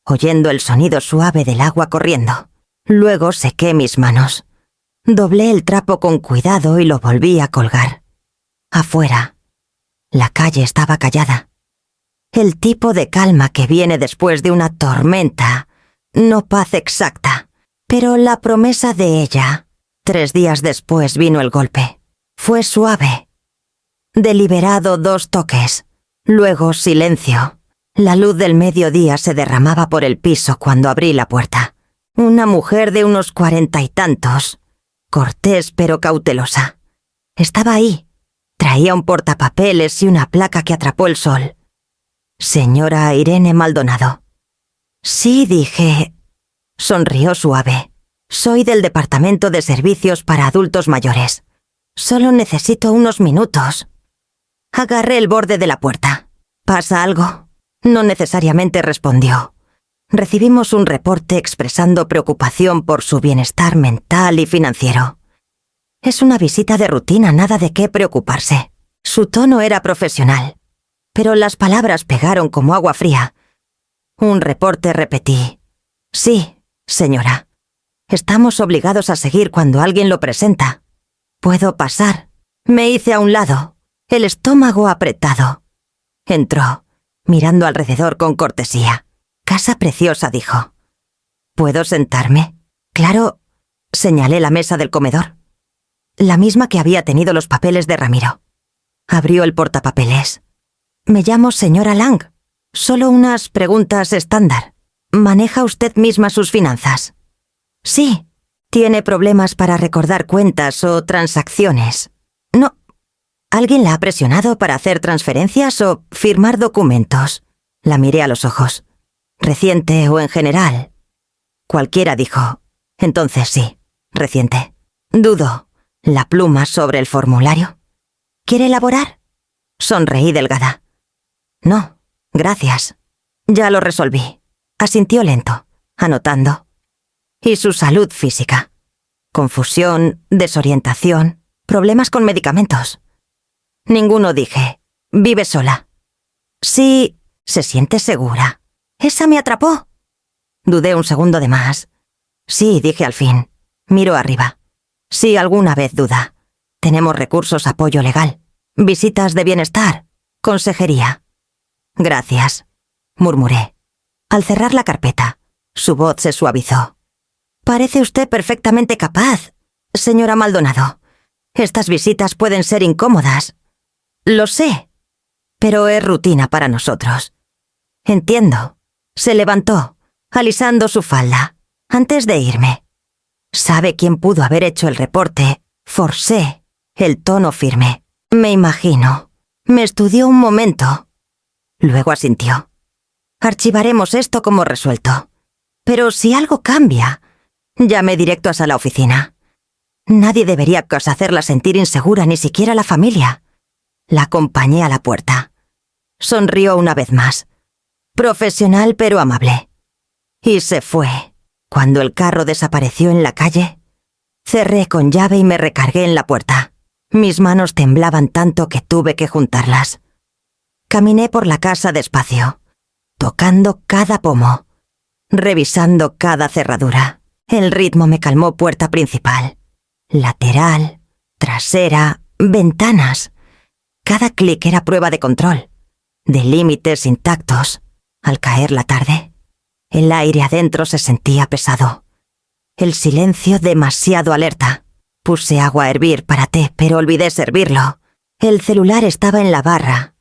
[SPEAKER 1] oyendo el sonido suave del agua corriendo. Luego sequé mis manos. Doblé el trapo con cuidado y lo volví a colgar. Afuera, la calle estaba callada. El tipo de calma que viene después de una tormenta, no paz exacta, pero la promesa de ella. 3 días después vino el golpe. Fue suave, deliberado, 2 toques, luego silencio. La luz del mediodía se derramaba por el piso cuando abrí la puerta. Una mujer de unos 40 y tantos, cortés pero cautelosa. Estaba ahí. Traía un portapapeles y una placa que atrapó el sol. Señora Irene Maldonado. Sí, dije. Sonrió suave. Soy del Departamento de Servicios para Adultos Mayores. Solo necesito unos minutos. Agarré el borde de la puerta. ¿Pasa algo? No necesariamente respondió. Recibimos un reporte expresando preocupación por su bienestar mental y financiero. Es una visita de rutina, nada de qué preocuparse. Su tono era profesional, pero las palabras pegaron como agua fría. Un reporte repetí. Sí, señora. Estamos obligados a seguir cuando alguien lo presenta. ¿Puedo pasar? Me hice a un lado, el estómago apretado. Entró, mirando alrededor con cortesía. Casa preciosa, dijo. ¿Puedo sentarme? Claro, señalé la mesa del comedor. La misma que había tenido los papeles de Ramiro. Abrió el portapapeles. Me llamo señora Lang. Solo unas preguntas estándar. ¿Maneja usted misma sus finanzas? Sí. ¿Tiene problemas para recordar cuentas o transacciones? No. ¿Alguien la ha presionado para hacer transferencias o firmar documentos? La miré a los ojos. ¿Reciente o en general? Cualquiera, dijo. Entonces sí, reciente. Dudo. ¿La pluma sobre el formulario? ¿Quiere elaborar? Sonreí delgada. No, gracias. Ya lo resolví. Asintió lento, anotando. ¿Y su salud física? Confusión, desorientación, problemas con medicamentos. Ninguno, dije. ¿Vive sola? Sí. ¿Se siente segura? ¿Esa me atrapó? Dudé un segundo de más. Sí, dije al fin. Miro arriba. Si alguna vez duda. Tenemos recursos, apoyo legal, visitas de bienestar, consejería. Gracias, murmuré. Al cerrar la carpeta, su voz se suavizó. Parece usted perfectamente capaz, señora Maldonado. Estas visitas pueden ser incómodas. Lo sé, pero es rutina para nosotros. Entiendo. Se levantó, alisando su falda, antes de irme. ¿Sabe quién pudo haber hecho el reporte? Forcé el tono firme. Me imagino. Me estudió un momento. Luego asintió. Archivaremos esto como resuelto. Pero si algo cambia, llame directo a la oficina. Nadie debería hacerla sentir insegura, ni siquiera la familia. La acompañé a la puerta. Sonrió una vez más. Profesional pero amable. Y se fue. Cuando el carro desapareció en la calle, cerré con llave y me recargué en la puerta. Mis manos temblaban tanto que tuve que juntarlas. Caminé por la casa despacio, tocando cada pomo, revisando cada cerradura. El ritmo me calmó. Puerta principal, lateral, trasera, ventanas. Cada clic era prueba de control, de límites intactos. Al caer la tarde, el aire adentro se sentía pesado. El silencio demasiado alerta. Puse agua a hervir para té, pero olvidé servirlo. El celular estaba en la barra,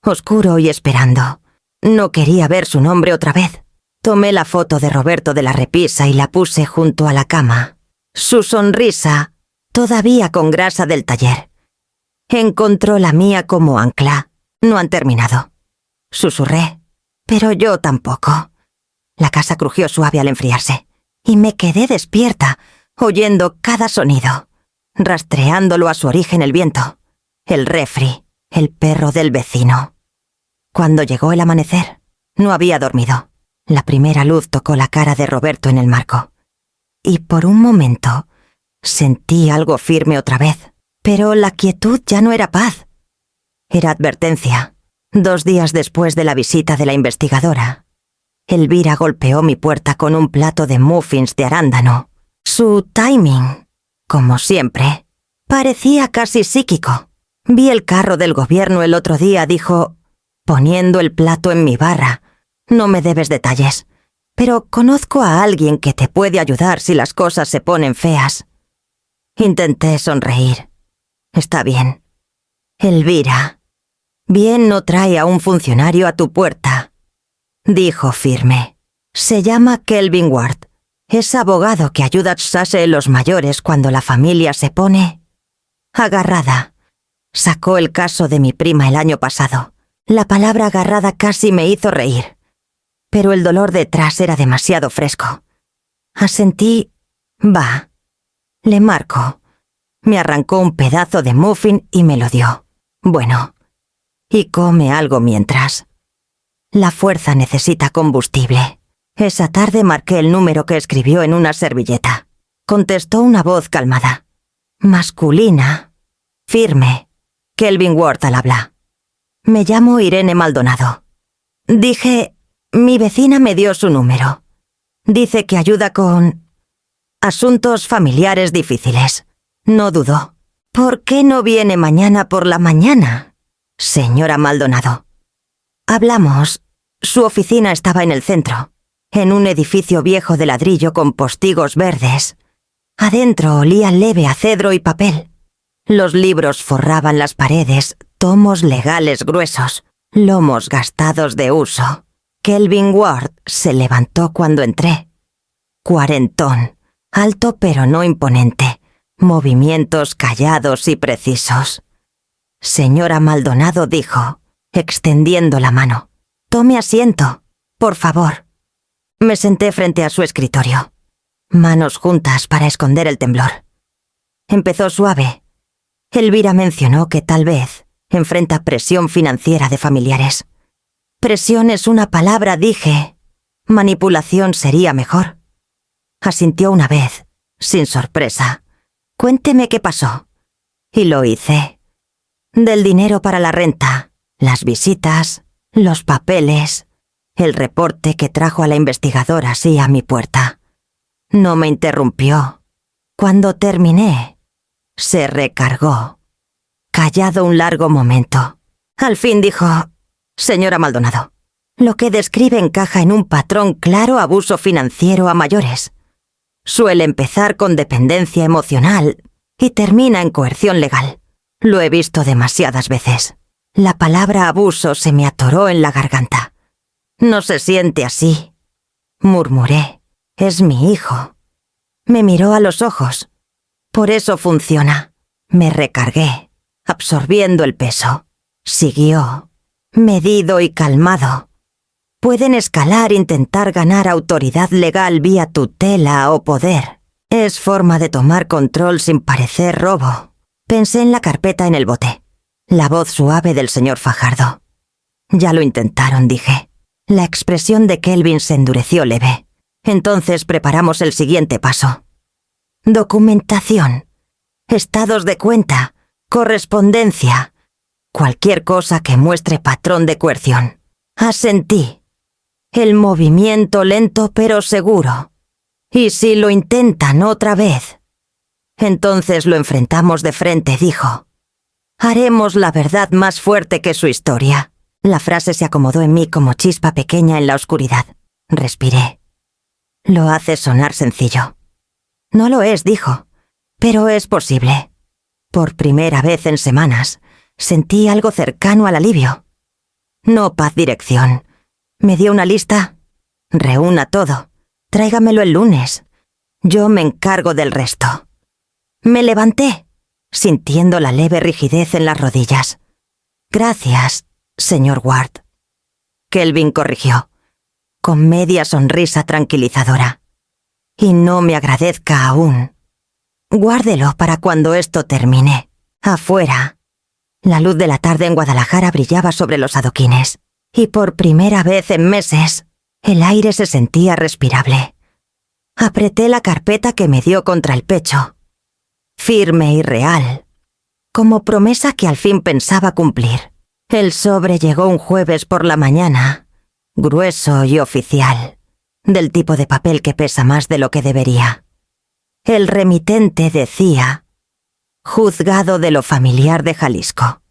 [SPEAKER 1] oscuro y esperando. No quería ver su nombre otra vez. Tomé la foto de Roberto de la repisa y la puse junto a la cama. Su sonrisa, todavía con grasa del taller. Encontró la mía como ancla. No han terminado. Susurré. Pero yo tampoco. La casa crujió suave al enfriarse, y me quedé despierta, oyendo cada sonido, rastreándolo a su origen el viento, el refri, el perro del vecino. Cuando llegó el amanecer, no había dormido. La primera luz tocó la cara de Roberto en el marco, y por un momento sentí algo firme otra vez, pero la quietud ya no era paz. Era advertencia. 2 días después de la visita de la investigadora, Elvira golpeó mi puerta con un plato de muffins de arándano. Su timing, como siempre, parecía casi psíquico. Vi el carro del gobierno el otro día, dijo, poniendo el plato en mi barra. No me debes detalles, pero conozco a alguien que te puede ayudar si las cosas se ponen feas. Intenté sonreír. Está bien. Elvira. Bien no trae a un funcionario a tu puerta. dijo firme. Se llama Kelvin Ward. Es abogado que ayuda a Chase los mayores cuando la familia se pone agarrada. Sacó el caso de mi prima el año pasado. La palabra agarrada casi me hizo reír. Pero el dolor detrás era demasiado fresco. Asentí. Va. Le marco. Me arrancó un pedazo de muffin y me lo dio. Bueno. Y come algo mientras. La fuerza necesita combustible. Esa tarde marqué el número que escribió en una servilleta. Contestó una voz calmada. Masculina. Firme. Kelvin Ward al habla. Me llamo Irene Maldonado. Dije, mi vecina me dio su número. Dice que ayuda con asuntos familiares difíciles. No dudó. ¿Por qué no viene mañana por la mañana, señora Maldonado? Hablamos. Su oficina estaba en el centro, en un edificio viejo de ladrillo con postigos verdes. Adentro olía leve a cedro y papel. Los libros forraban las paredes, tomos legales gruesos, lomos gastados de uso. Kelvin Ward se levantó cuando entré. Cuarentón, alto pero no imponente, movimientos callados y precisos. Señora Maldonado dijo, extendiendo la mano. Tome asiento, por favor. Me senté frente a su escritorio. Manos juntas para esconder el temblor. Empezó suave. Elvira mencionó que tal vez enfrenta presión financiera de familiares. Presión es una palabra, dije. Manipulación sería mejor. Asintió una vez, sin sorpresa. Cuénteme qué pasó. Y lo hice. Del dinero para la renta, las visitas, los papeles, el reporte que trajo a la investigadora así a mi puerta. No me interrumpió. Cuando terminé, se recargó. Callado un largo momento. Al fin dijo, señora Maldonado, lo que describe encaja en un patrón claro abuso financiero a mayores. Suele empezar con dependencia emocional y termina en coerción legal. Lo he visto demasiadas veces. La palabra abuso se me atoró en la garganta. No se siente así, murmuré. Es mi hijo. Me miró a los ojos. Por eso funciona. Me recargué, absorbiendo el peso. Siguió, medido y calmado. Pueden escalar, intentar ganar autoridad legal vía tutela o poder. Es forma de tomar control sin parecer robo. Pensé en la carpeta en el bote. La voz suave del señor Fajardo. Ya lo intentaron, dije. La expresión de Kelvin se endureció leve. Entonces preparamos el siguiente paso. Documentación. Estados de cuenta. Correspondencia. Cualquier cosa que muestre patrón de coerción. Asentí. El movimiento lento pero seguro. ¿Y si lo intentan otra vez? Entonces lo enfrentamos de frente, dijo. Haremos la verdad más fuerte que su historia. La frase se acomodó en mí como chispa pequeña en la oscuridad. Respiré. Lo hace sonar sencillo. No lo es, dijo, pero es posible. Por primera vez en semanas, sentí algo cercano al alivio. No paz dirección. Me dio una lista. Reúna todo. Tráigamelo el lunes. Yo me encargo del resto. Me levanté, sintiendo la leve rigidez en las rodillas. Gracias, señor Ward. Kelvin corrigió, con media sonrisa tranquilizadora. Y no me agradezca aún. Guárdelo para cuando esto termine. Afuera. La luz de la tarde en Guadalajara brillaba sobre los adoquines, y por primera vez en meses, el aire se sentía respirable. Apreté la carpeta que me dio contra el pecho. Firme y real, como promesa que al fin pensaba cumplir. El sobre llegó un jueves por la mañana, grueso y oficial, del tipo de papel que pesa más de lo que debería. El remitente decía, Juzgado de lo Familiar de Jalisco.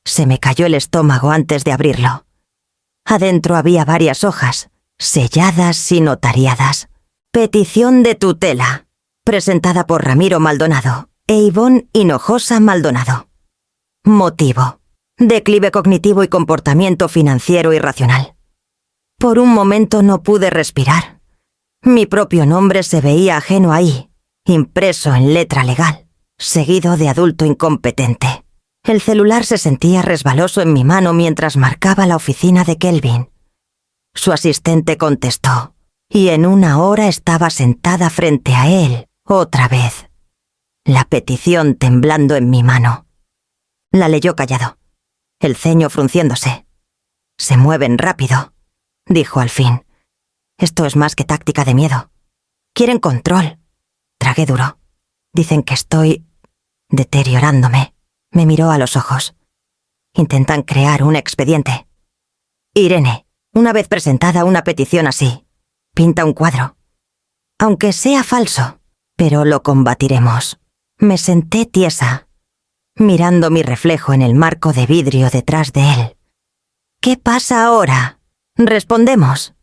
[SPEAKER 1] Se me cayó el estómago antes de abrirlo. Adentro había varias hojas, selladas y notariadas. Petición de tutela, presentada por Ramiro Maldonado e Ivonne Hinojosa Maldonado. Motivo: declive cognitivo y comportamiento financiero irracional. Por un momento no pude respirar. Mi propio nombre se veía ajeno ahí, impreso en letra legal, seguido de adulto incompetente. El celular se sentía resbaloso en mi mano mientras marcaba la oficina de Kelvin. Su asistente contestó, y en una hora estaba sentada frente a él, otra vez. La petición temblando en mi mano. La leyó callado, el ceño frunciéndose. «Se mueven rápido», dijo al fin. «Esto es más que táctica de miedo. Quieren control». Tragué duro. «Dicen que estoy deteriorándome». Me miró a los ojos. «Intentan crear un expediente». «Irene, una vez presentada una petición así, pinta un cuadro. Aunque sea falso, pero lo combatiremos». Me senté tiesa, mirando mi reflejo en el marco de vidrio detrás de él. «¿Qué pasa ahora? Respondemos»,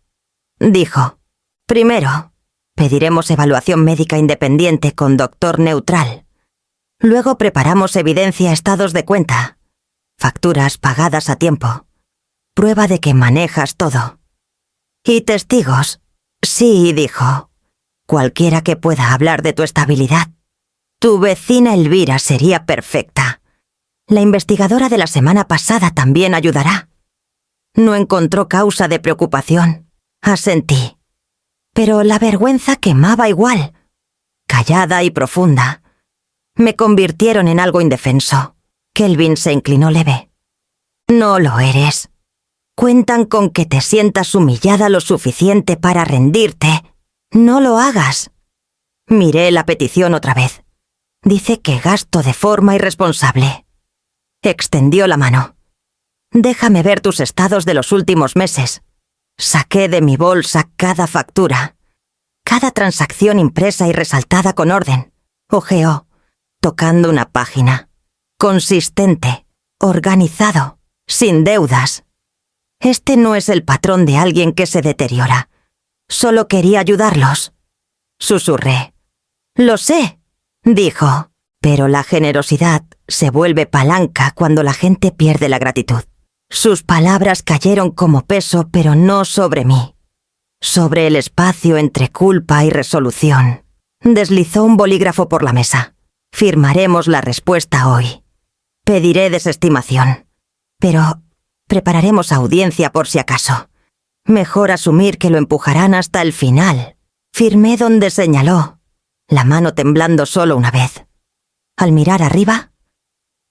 [SPEAKER 1] dijo. «Primero, pediremos evaluación médica independiente con doctor neutral. Luego preparamos evidencia, estados de cuenta, facturas pagadas a tiempo, prueba de que manejas todo. Y testigos». «Sí», dijo. «Cualquiera que pueda hablar de tu estabilidad. Tu vecina Elvira sería perfecta. La investigadora de la semana pasada también ayudará». No encontró causa de preocupación. Asentí. Pero la vergüenza quemaba igual, callada y profunda. Me convirtieron en algo indefenso. Kelvin se inclinó leve. «No lo eres. Cuentan con que te sientas humillada lo suficiente para rendirte. No lo hagas». Miré la petición otra vez. «Dice que gasto de forma irresponsable». Extendió la mano. «Déjame ver tus estados de los últimos meses». Saqué de mi bolsa cada factura, cada transacción impresa y resaltada con orden. Ojeó, tocando una página. Consistente, organizado, sin deudas. Este no es el patrón de alguien que se deteriora. Solo quería ayudarlos. Susurré. «Lo sé», dijo, «pero la generosidad se vuelve palanca cuando la gente pierde la gratitud». Sus palabras cayeron como peso, pero no sobre mí. Sobre el espacio entre culpa y resolución. Deslizó un bolígrafo por la mesa. «Firmaremos la respuesta hoy. Pediré desestimación. Pero prepararemos audiencia por si acaso. Mejor asumir que lo empujarán hasta el final». Firmé donde señaló, la mano temblando solo una vez. Al mirar arriba,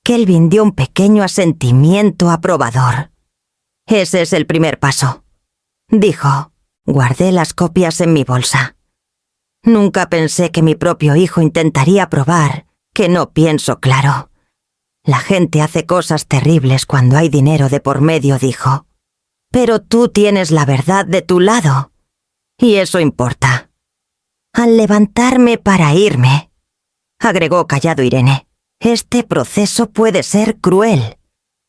[SPEAKER 1] Kelvin dio un pequeño asentimiento aprobador. «Ese es el primer paso», dijo. Guardé las copias en mi bolsa. Nunca pensé que mi propio hijo intentaría probar que no pienso claro. «La gente hace cosas terribles cuando hay dinero de por medio», dijo. «Pero tú tienes la verdad de tu lado. Y eso importa». Al levantarme para irme, agregó callado Irene, «este proceso puede ser cruel.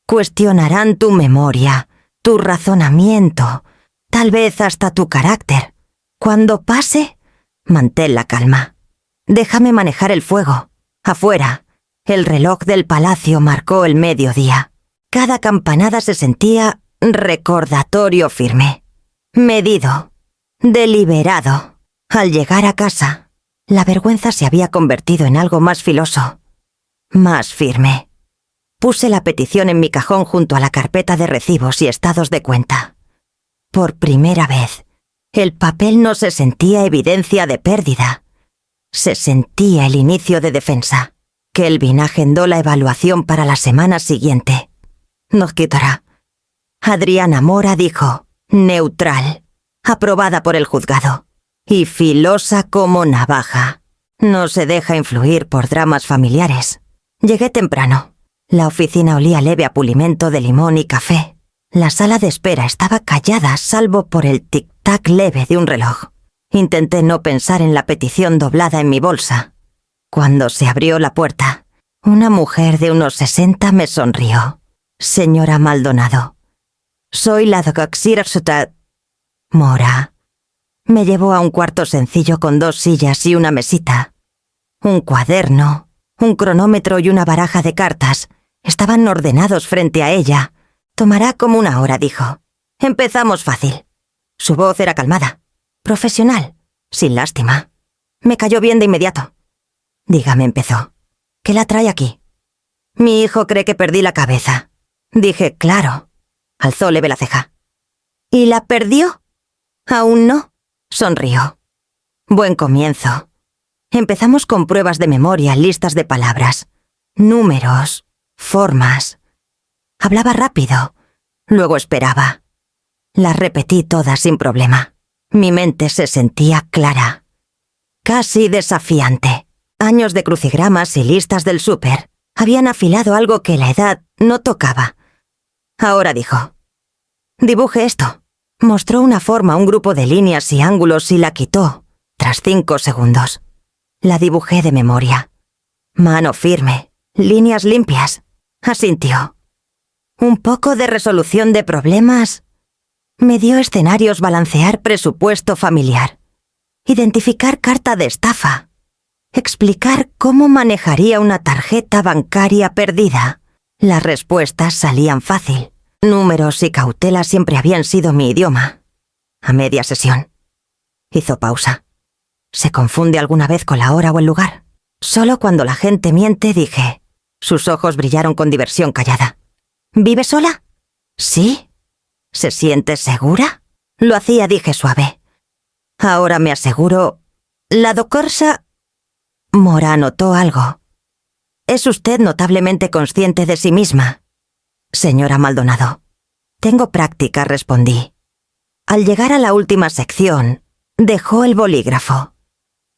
[SPEAKER 1] Cuestionarán tu memoria, tu razonamiento, tal vez hasta tu carácter. Cuando pase, mantén la calma. Déjame manejar el fuego. Afuera, el reloj del palacio marcó el mediodía. Cada campanada se sentía recordatorio firme, medido, deliberado. Al llegar a casa, la vergüenza se había convertido en algo más filoso, más firme. Puse la petición en mi cajón junto a la carpeta de recibos y estados de cuenta. Por primera vez, el papel no se sentía evidencia de pérdida. Se sentía el inicio de defensa. Kelvin agendó la evaluación para la semana siguiente. Nos quitará. Adriana Mora dijo, neutral, aprobada por el juzgado, y filosa como navaja. No se deja influir por dramas familiares. Llegué temprano. La oficina olía leve a pulimento de limón y café. La sala de espera estaba callada salvo por el tic-tac leve de un reloj. Intenté no pensar en la petición doblada en mi bolsa. Cuando se abrió la puerta, una mujer de unos 60 me sonrió. Señora Maldonado. Soy la doctora Mora. Me llevó a un cuarto sencillo con 2 sillas y una mesita. Un cuaderno, un cronómetro y una baraja de cartas estaban ordenados frente a ella. Tomará como 1 hora, dijo. Empezamos fácil. Su voz era calmada, profesional, sin lástima. Me cayó bien de inmediato. Dígame, empezó. ¿Qué la trae aquí? Mi hijo cree que perdí la cabeza. Dije, claro. Alzó leve la ceja. ¿Y la perdió? Aún no. Sonrió. Buen comienzo. Empezamos con pruebas de memoria, listas de palabras, números, formas. Hablaba rápido, luego esperaba. Las repetí todas sin problema. Mi mente se sentía clara, casi desafiante. Años de crucigramas y listas del súper habían afilado algo que la edad no tocaba. Ahora dijo, dibuje esto. Mostró una forma, un grupo de líneas y ángulos y la quitó, tras 5 segundos. La dibujé de memoria. Mano firme, líneas limpias. Asintió. Un poco de resolución de problemas. Me dio escenarios, balancear presupuesto familiar. Identificar carta de estafa. Explicar cómo manejaría una tarjeta bancaria perdida. Las respuestas salían fácil. Números y cautela siempre habían sido mi idioma. A media sesión. Hizo pausa. ¿Se confunde alguna vez con la hora o el lugar? Solo cuando la gente miente, dije. Sus ojos brillaron con diversión callada. ¿Vive sola? Sí. ¿Se siente segura? Lo hacía, dije suave. Ahora me aseguro... La doctorsa... Mora notó algo. Es usted notablemente consciente de sí misma. Señora Maldonado. Tengo práctica, respondí. Al llegar a la última sección, dejó el bolígrafo.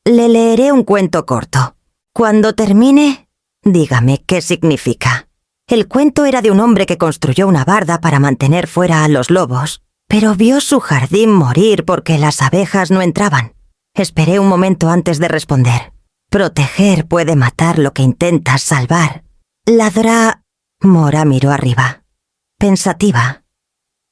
[SPEAKER 1] Le leeré un cuento corto. Cuando termine, dígame qué significa. El cuento era de un hombre que construyó una barda para mantener fuera a los lobos, pero vio su jardín morir porque las abejas no entraban. Esperé un momento antes de responder. Proteger puede matar lo que intentas salvar. Mora miró arriba, pensativa.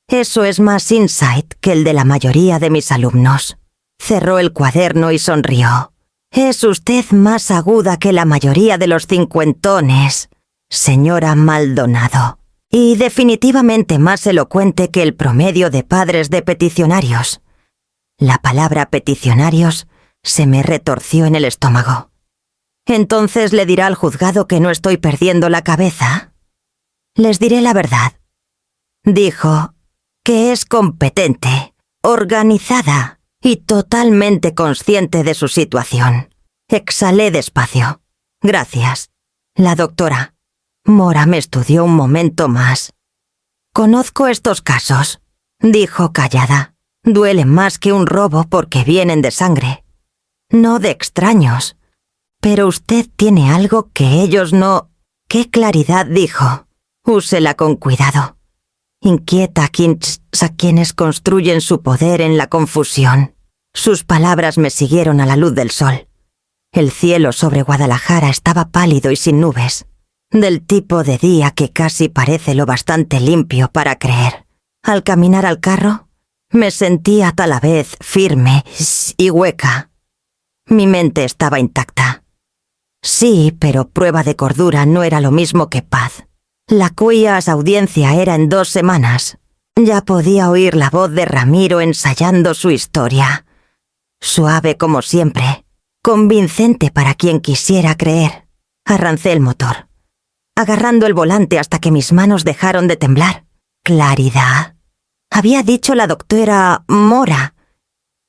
[SPEAKER 1] Eso es más insight que el de la mayoría de mis alumnos. Cerró el cuaderno y sonrió. Es usted más aguda que la mayoría de los cincuentones, señora Maldonado. Y definitivamente más elocuente que el promedio de padres de peticionarios. La palabra peticionarios se me retorció en el estómago. ¿Entonces le dirá al juzgado que no estoy perdiendo la cabeza? Les diré la verdad. Dijo que es competente, organizada y totalmente consciente de su situación. Exhalé despacio. Gracias. La doctora. Mora me estudió un momento más. Conozco estos casos, dijo callada. Duelen más que un robo porque vienen de sangre. No de extraños. Pero usted tiene algo que ellos no... ¡Qué claridad! Dijo. Úsela con cuidado. Inquieta a quienes construyen su poder en la confusión. Sus palabras me siguieron a la luz del sol. El cielo sobre Guadalajara estaba pálido y sin nubes, del tipo de día que casi parece lo bastante limpio para creer. Al caminar al carro, me sentía a la vez firme y hueca. Mi mente estaba intacta. Sí, pero prueba de cordura no era lo mismo que paz. La cuya audiencia era en 2 semanas. Ya podía oír la voz de Ramiro ensayando su historia. Suave como siempre, convincente para quien quisiera creer. Arrancé el motor, agarrando el volante hasta que mis manos dejaron de temblar. Claridad. Había dicho la doctora Mora.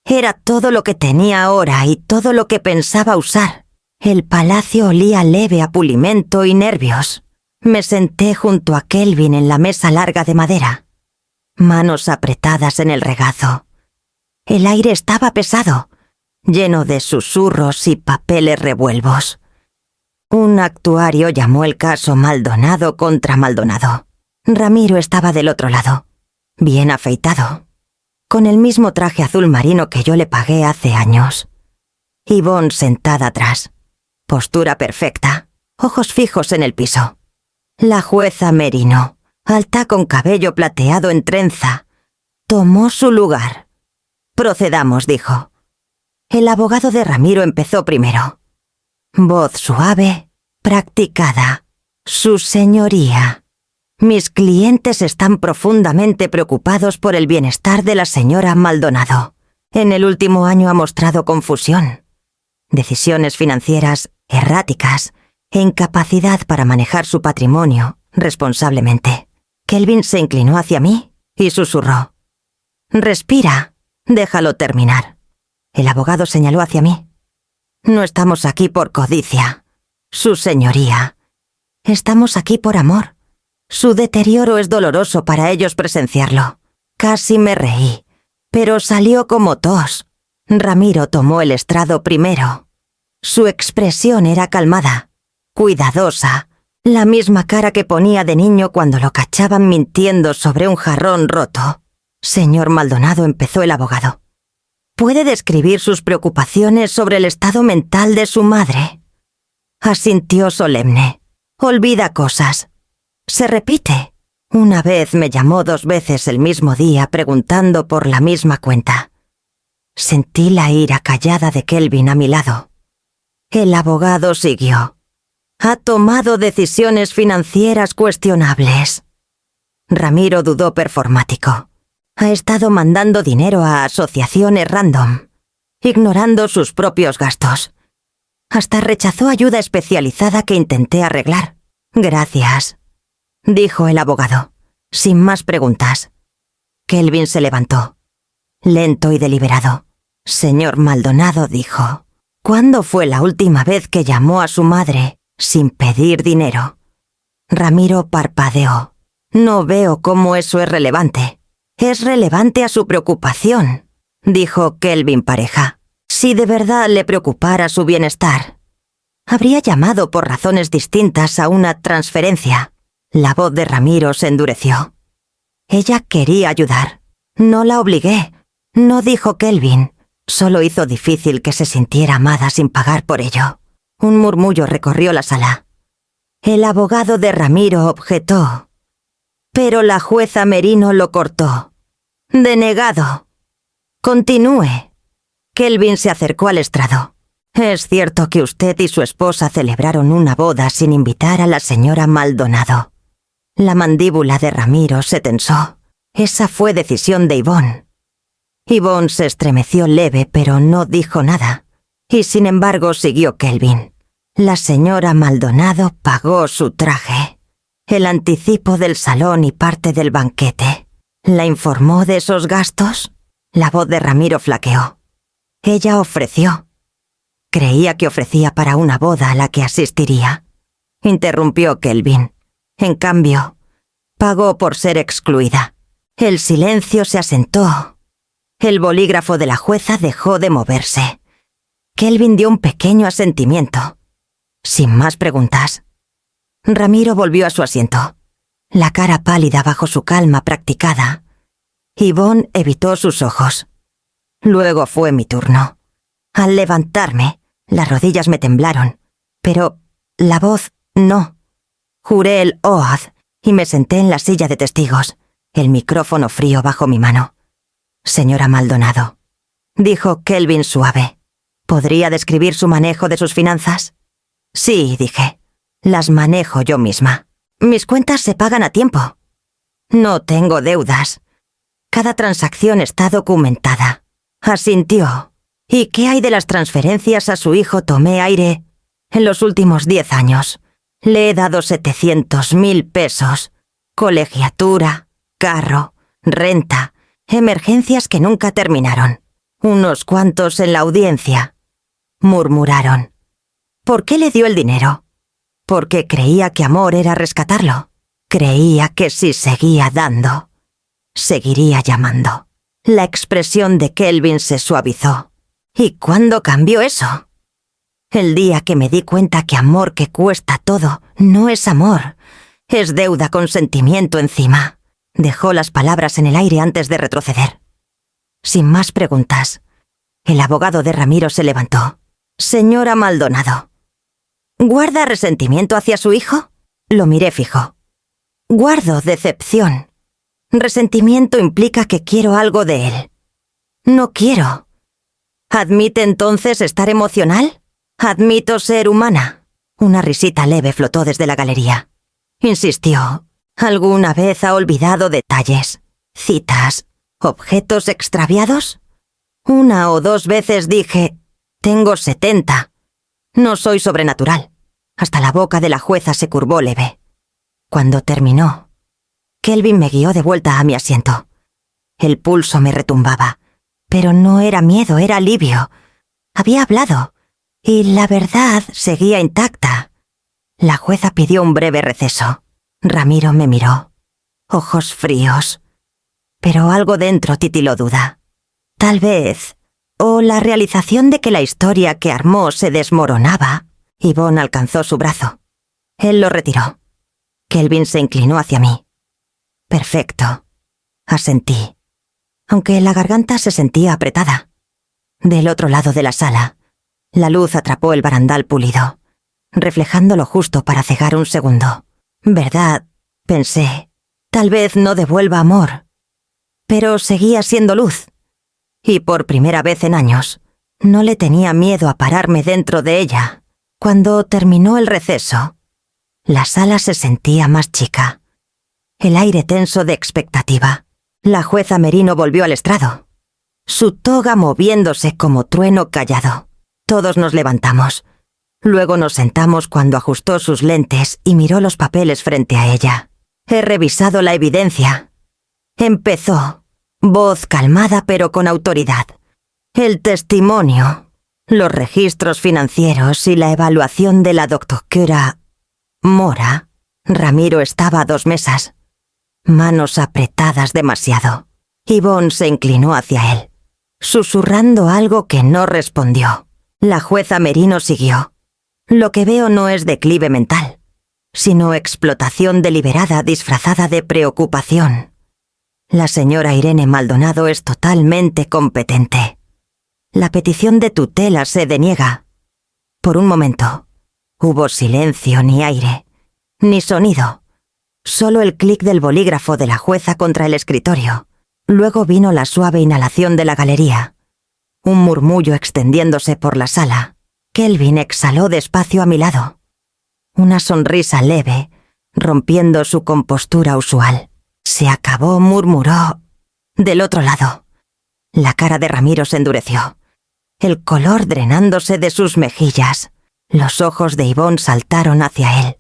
[SPEAKER 1] Era todo lo que tenía ahora y todo lo que pensaba usar. El palacio olía leve a pulimento y nervios. Me senté junto a Kelvin en la mesa larga de madera. Manos apretadas en el regazo. El aire estaba pesado, lleno de susurros y papeles revuelvos. Un actuario llamó el caso Maldonado contra Maldonado. Ramiro estaba del otro lado, bien afeitado, con el mismo traje azul marino que yo le pagué hace años. Yvonne sentada atrás, postura perfecta, ojos fijos en el piso. La jueza Merino, alta con cabello plateado en trenza, tomó su lugar. Procedamos, dijo. El abogado de Ramiro empezó primero. Voz suave, practicada. Su señoría. Mis clientes están profundamente preocupados por el bienestar de la señora Maldonado. En el último año ha mostrado confusión, decisiones financieras erráticas e incapacidad para manejar su patrimonio responsablemente. Kelvin se inclinó hacia mí y susurró: «Respira, déjalo terminar». El abogado señaló hacia mí. «No estamos aquí por codicia, su señoría. Estamos aquí por amor. Su deterioro es doloroso para ellos presenciarlo». Casi me reí, pero salió como tos. Ramiro tomó el estrado primero. Su expresión era calmada, cuidadosa, la misma cara que ponía de niño cuando lo cachaban mintiendo sobre un jarrón roto. «Señor Maldonado», empezó el abogado, ¿puede describir sus preocupaciones sobre el estado mental de su madre? Asintió solemne. «Olvida cosas. Se repite. Una vez me llamó 2 veces el mismo día preguntando por la misma cuenta». Sentí la ira callada de Kelvin a mi lado. El abogado siguió. «Ha tomado decisiones financieras cuestionables». Ramiro dudó performático. «Ha estado mandando dinero a asociaciones random, ignorando sus propios gastos. Hasta rechazó ayuda especializada que intenté arreglar». «Gracias», dijo el abogado, sin más preguntas. Kelvin se levantó, lento y deliberado. «Señor Maldonado», dijo, «¿cuándo fue la última vez que llamó a su madre sin pedir dinero?» Ramiro parpadeó. «No veo cómo eso es relevante». «Es relevante a su preocupación», dijo Kelvin pareja. «Si de verdad le preocupara su bienestar, habría llamado por razones distintas a una transferencia». La voz de Ramiro se endureció. «Ella quería ayudar. No la obligué», no dijo Kelvin. Solo hizo difícil que se sintiera amada sin pagar por ello. Un murmullo recorrió la sala. El abogado de Ramiro objetó, pero la jueza Merino lo cortó. «Denegado. Continúe». Kelvin se acercó al estrado. «Es cierto que usted y su esposa celebraron una boda sin invitar a la señora Maldonado». La mandíbula de Ramiro se tensó. Esa fue decisión de Yvonne. Yvonne se estremeció leve, pero no dijo nada. Y sin embargo siguió Kelvin. «La señora Maldonado pagó su traje, el anticipo del salón y parte del banquete. ¿La informó de esos gastos?» La voz de Ramiro flaqueó. «Ella ofreció. Creía que ofrecía para una boda a la que asistiría», interrumpió Kelvin. «En cambio, pagó por ser excluida». El silencio se asentó. El bolígrafo de la jueza dejó de moverse. Kelvin dio un pequeño asentimiento. Sin más preguntas, Ramiro volvió a su asiento, la cara pálida bajo su calma practicada. Yvonne evitó sus ojos. Luego fue mi turno. Al levantarme, las rodillas me temblaron, pero la voz no. Juré el OAD y me senté en la silla de testigos, el micrófono frío bajo mi mano. «Señora Maldonado», dijo Kelvin suave, «¿podría describir su manejo de sus finanzas?» «Sí», dije, «las manejo yo misma. Mis cuentas se pagan a tiempo. No tengo deudas. Cada transacción está documentada». Asintió. «¿Y qué hay de las transferencias a su hijo Tomé Aire en los últimos 10 años? Le he dado 700.000 pesos. Colegiatura, carro, renta, emergencias que nunca terminaron. Unos cuantos en la audiencia». Murmuraron. «¿Por qué le dio el dinero?» «Porque creía que amor era rescatarlo. Creía que si seguía dando, seguiría llamando». La expresión de Kelvin se suavizó. «¿Y cuándo cambió eso?» «El día que me di cuenta que amor que cuesta todo no es amor, es deuda con sentimiento encima». Dejó las palabras en el aire antes de retroceder. Sin más preguntas, el abogado de Ramiro se levantó. «Señora Maldonado, ¿guarda resentimiento hacia su hijo?» Lo miré fijo. «Guardo decepción. Resentimiento implica que quiero algo de él. No quiero». «¿Admite entonces estar emocional?» «Admito ser humana». Una risita leve flotó desde la galería. Insistió. ¿Alguna vez ha olvidado detalles, citas, objetos extraviados? 1 o 2 veces dije, tengo 70. No soy sobrenatural. Hasta la boca de la jueza se curvó leve. Cuando terminó, Kelvin me guió de vuelta a mi asiento. El pulso me retumbaba, pero no era miedo, era alivio. Había hablado, y la verdad seguía intacta. La jueza pidió un breve receso. Ramiro me miró. Ojos fríos. Pero algo dentro titiló duda. Tal vez, o la realización de que la historia que armó se desmoronaba. Yvonne alcanzó su brazo. Él lo retiró. Kelvin se inclinó hacia mí. Perfecto. Asentí. Aunque la garganta se sentía apretada. Del otro lado de la sala, la luz atrapó el barandal pulido, reflejando lo justo para cegar un segundo. ¿Verdad? Pensé. Tal vez no devuelva amor. Pero seguía siendo luz. Y por primera vez en años, no le tenía miedo a pararme dentro de ella. Cuando terminó el receso, la sala se sentía más chica. El aire tenso de expectativa. La jueza Merino volvió al estrado, su toga moviéndose como trueno callado. Todos nos levantamos. Luego nos sentamos cuando ajustó sus lentes y miró los papeles frente a ella. He revisado la evidencia. Empezó, voz calmada pero con autoridad. El testimonio, los registros financieros y la evaluación de la doctora Mora. Ramiro estaba a 2 mesas. Manos apretadas demasiado. Yvonne se inclinó hacia él, susurrando algo que no respondió. La jueza Merino siguió. Lo que veo no es declive mental, sino explotación deliberada disfrazada de preocupación. La señora Irene Maldonado es totalmente competente. La petición de tutela se deniega. Por un momento, hubo silencio, ni aire, ni sonido. Solo el clic del bolígrafo de la jueza contra el escritorio. Luego vino la suave inhalación de la galería. Un murmullo extendiéndose por la sala. Kelvin exhaló despacio a mi lado. Una sonrisa leve, rompiendo su compostura usual. Se acabó, murmuró. Del otro lado. La cara de Ramiro se endureció. El color drenándose de sus mejillas. Los ojos de Yvonne saltaron hacia él.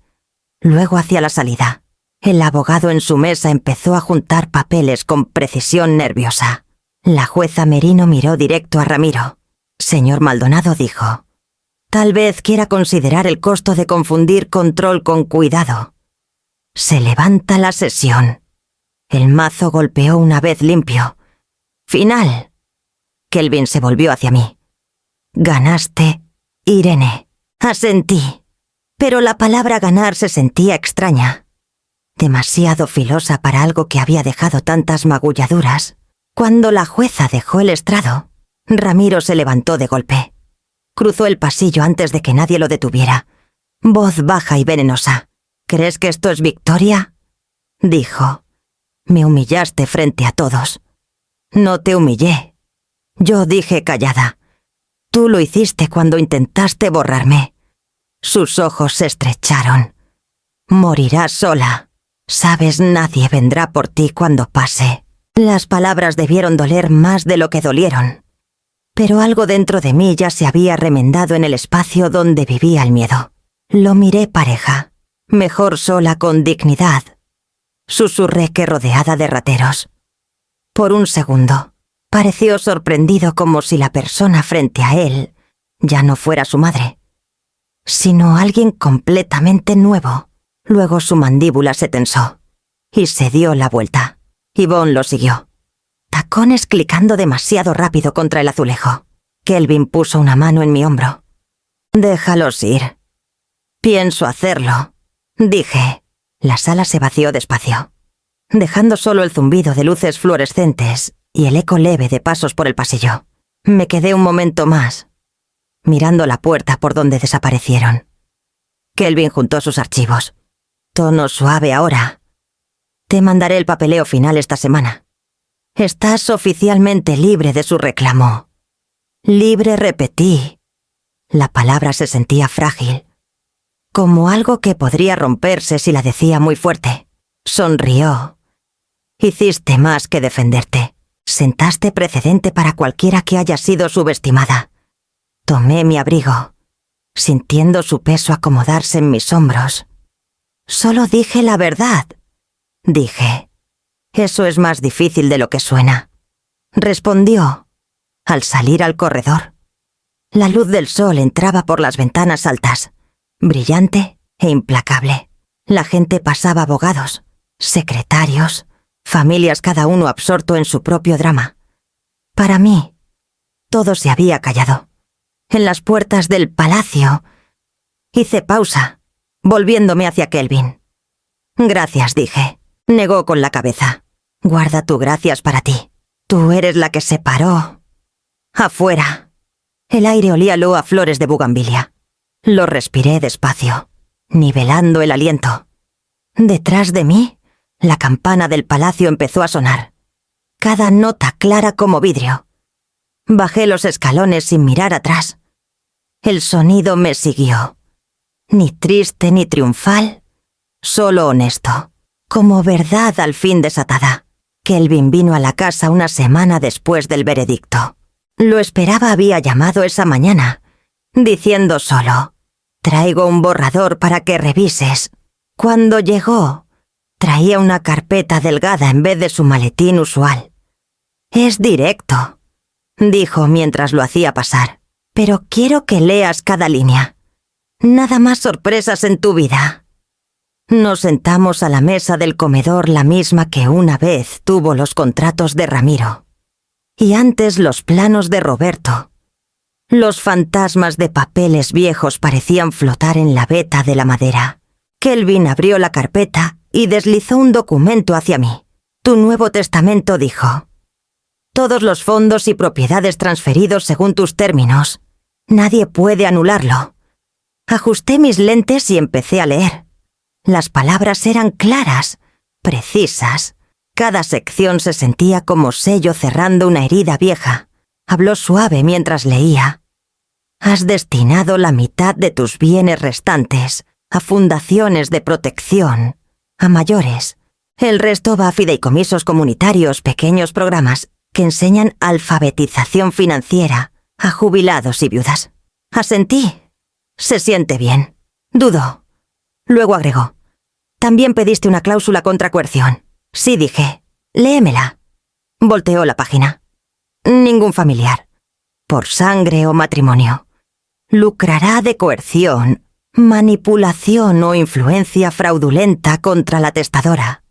[SPEAKER 1] Luego hacia la salida. El abogado en su mesa empezó a juntar papeles con precisión nerviosa. La jueza Merino miró directo a Ramiro. Señor Maldonado dijo, tal vez quiera considerar el costo de confundir control con cuidado. Se levanta la sesión. El mazo golpeó una vez limpio. Final. Kelvin se volvió hacia mí. Ganaste, Irene. Asentí. Pero la palabra ganar se sentía extraña. Demasiado filosa para algo que había dejado tantas magulladuras. Cuando la jueza dejó el estrado, Ramiro se levantó de golpe. Cruzó el pasillo antes de que nadie lo detuviera. Voz baja y venenosa. ¿Crees que esto es victoria? Dijo. Me humillaste frente a todos. No te humillé. Yo dije callada. Tú lo hiciste cuando intentaste borrarme. Sus ojos se estrecharon. Morirás sola. Sabes, nadie vendrá por ti cuando pase. Las palabras debieron doler más de lo que dolieron. Pero algo dentro de mí ya se había remendado en el espacio donde vivía el miedo. Lo miré pareja. Mejor sola con dignidad. Susurré que rodeada de rateros. Por un segundo, pareció sorprendido como si la persona frente a él ya no fuera su madre, sino alguien completamente nuevo. Luego su mandíbula se tensó y se dio la vuelta. Yvonne lo siguió. Tacones clicando demasiado rápido contra el azulejo. Kelvin puso una mano en mi hombro. Déjalos ir. Pienso hacerlo, dije. La sala se vació despacio, dejando solo el zumbido de luces fluorescentes y el eco leve de pasos por el pasillo. Me quedé un momento más, mirando la puerta por donde desaparecieron. Kelvin juntó sus archivos. Tono suave ahora. Te mandaré el papeleo final esta semana. Estás oficialmente libre de su reclamo. Libre, repetí. La palabra se sentía frágil, como algo que podría romperse si la decía muy fuerte. Sonrió. Hiciste más que defenderte. Sentaste precedente para cualquiera que haya sido subestimada. Tomé mi abrigo, sintiendo su peso acomodarse en mis hombros. Solo dije la verdad. Dije, eso es más difícil de lo que suena. Respondió, al salir al corredor. La luz del sol entraba por las ventanas altas, brillante e implacable. La gente pasaba abogados, secretarios, familias cada uno absorto en su propio drama. Para mí, todo se había callado. En las puertas del palacio, hice pausa, volviéndome hacia Kelvin. Gracias, dije. Negó con la cabeza. Guarda tu gracias para ti. Tú eres la que se paró. Afuera. El aire olíalo a flores de bugambilia. Lo respiré despacio, nivelando el aliento. Detrás de mí, la campana del palacio empezó a sonar. Cada nota clara como vidrio. Bajé los escalones sin mirar atrás. El sonido me siguió. Ni triste ni triunfal, solo honesto, como verdad al fin desatada. Kelvin vino a la casa una semana después del veredicto. Lo esperaba había llamado esa mañana, diciendo solo, «Traigo un borrador para que revises». Cuando llegó, traía una carpeta delgada en vez de su maletín usual. «Es directo», dijo mientras lo hacía pasar, «pero quiero que leas cada línea. Nada más sorpresas en tu vida». Nos sentamos a la mesa del comedor, la misma que una vez tuvo los contratos de Ramiro. Y antes los planos de Roberto. Los fantasmas de papeles viejos parecían flotar en la veta de la madera. Kelvin abrió la carpeta y deslizó un documento hacia mí. «Tu Nuevo Testamento», dijo. «Todos los fondos y propiedades transferidos según tus términos. Nadie puede anularlo». Ajusté mis lentes y empecé a leer. Las palabras eran claras, precisas. Cada sección se sentía como sello cerrando una herida vieja. Habló suave mientras leía. «Has destinado la mitad de tus bienes restantes a fundaciones de protección, a mayores. El resto va a fideicomisos comunitarios, pequeños programas que enseñan alfabetización financiera a jubilados y viudas». Asentí. «Se siente bien». Dudó. Luego agregó, «También pediste una cláusula contra coerción». «Sí», dije. «Léemela». Volteó la página. «Ningún familiar, por sangre o matrimonio, lucrará de coerción, manipulación o influencia fraudulenta contra la testadora.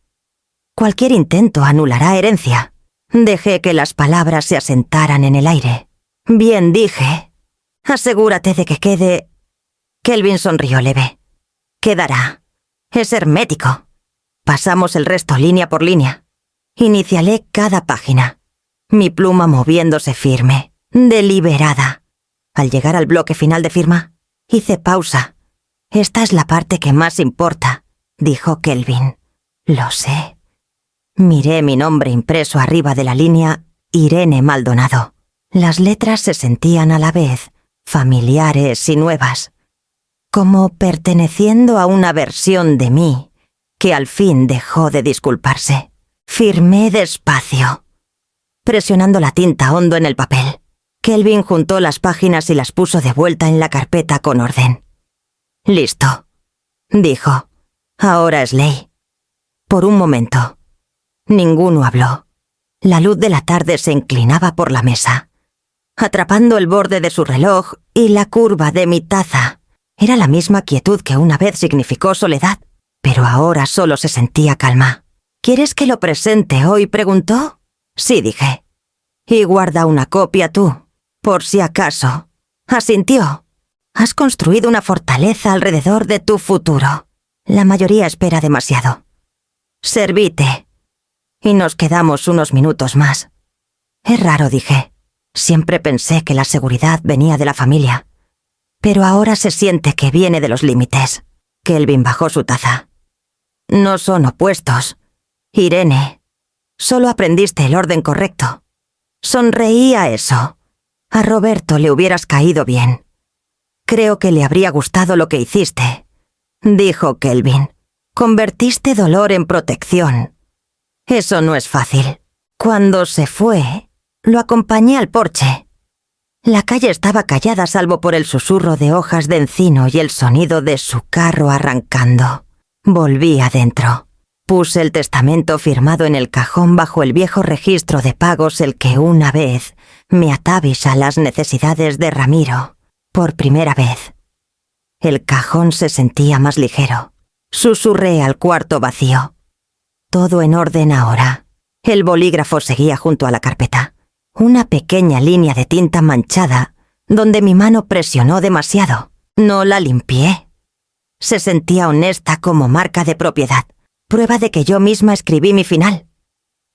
[SPEAKER 1] Cualquier intento anulará herencia». Dejé que las palabras se asentaran en el aire. «Bien», dije. «Asegúrate de que quede». Kelvin sonrió leve. «Quedará. Es hermético». Pasamos el resto línea por línea. Inicialé cada página, mi pluma moviéndose firme, deliberada. Al llegar al bloque final de firma, hice pausa. «Esta es la parte que más importa», dijo Kelvin. «Lo sé». Miré mi nombre impreso arriba de la línea Irene Maldonado. Las letras se sentían a la vez familiares y nuevas, como perteneciendo a una versión de mí que al fin dejó de disculparse. Firmé despacio, presionando la tinta hondo en el papel. Kelvin juntó las páginas y las puso de vuelta en la carpeta con orden. «Listo», dijo. «Ahora es ley». Por un momento, ninguno habló. La luz de la tarde se inclinaba por la mesa, atrapando el borde de su reloj y la curva de mi taza. Era la misma quietud que una vez significó soledad, pero ahora solo se sentía calma. «¿Quieres que lo presente hoy?», preguntó. «Sí», dije. «Y guarda una copia tú, por si acaso». Asintió. «Has construido una fortaleza alrededor de tu futuro. La mayoría espera demasiado. Servite». Y nos quedamos unos minutos más. «Es raro», dije. «Siempre pensé que la seguridad venía de la familia. Pero ahora se siente que viene de los límites». Kelvin bajó su taza. «No son opuestos, Irene. Solo aprendiste el orden correcto». Sonreí a eso. «A Roberto le hubieras caído bien. Creo que le habría gustado lo que hiciste», dijo Kelvin. Convertiste dolor en protección. Eso no es fácil. Cuando se fue, lo acompañé al porche. La calle estaba callada salvo por el susurro de hojas de encino y el sonido de su carro arrancando. Volví adentro. Puse el testamento firmado en el cajón bajo el viejo registro de pagos el que una vez me atavis a las necesidades de Ramiro. Por primera vez. El cajón se sentía más ligero. Susurré al cuarto vacío. Todo en orden ahora. El bolígrafo seguía junto a la carpeta. Una pequeña línea de tinta manchada, donde mi mano presionó demasiado. No la limpié. Se sentía honesta como marca de propiedad, prueba de que yo misma escribí mi final.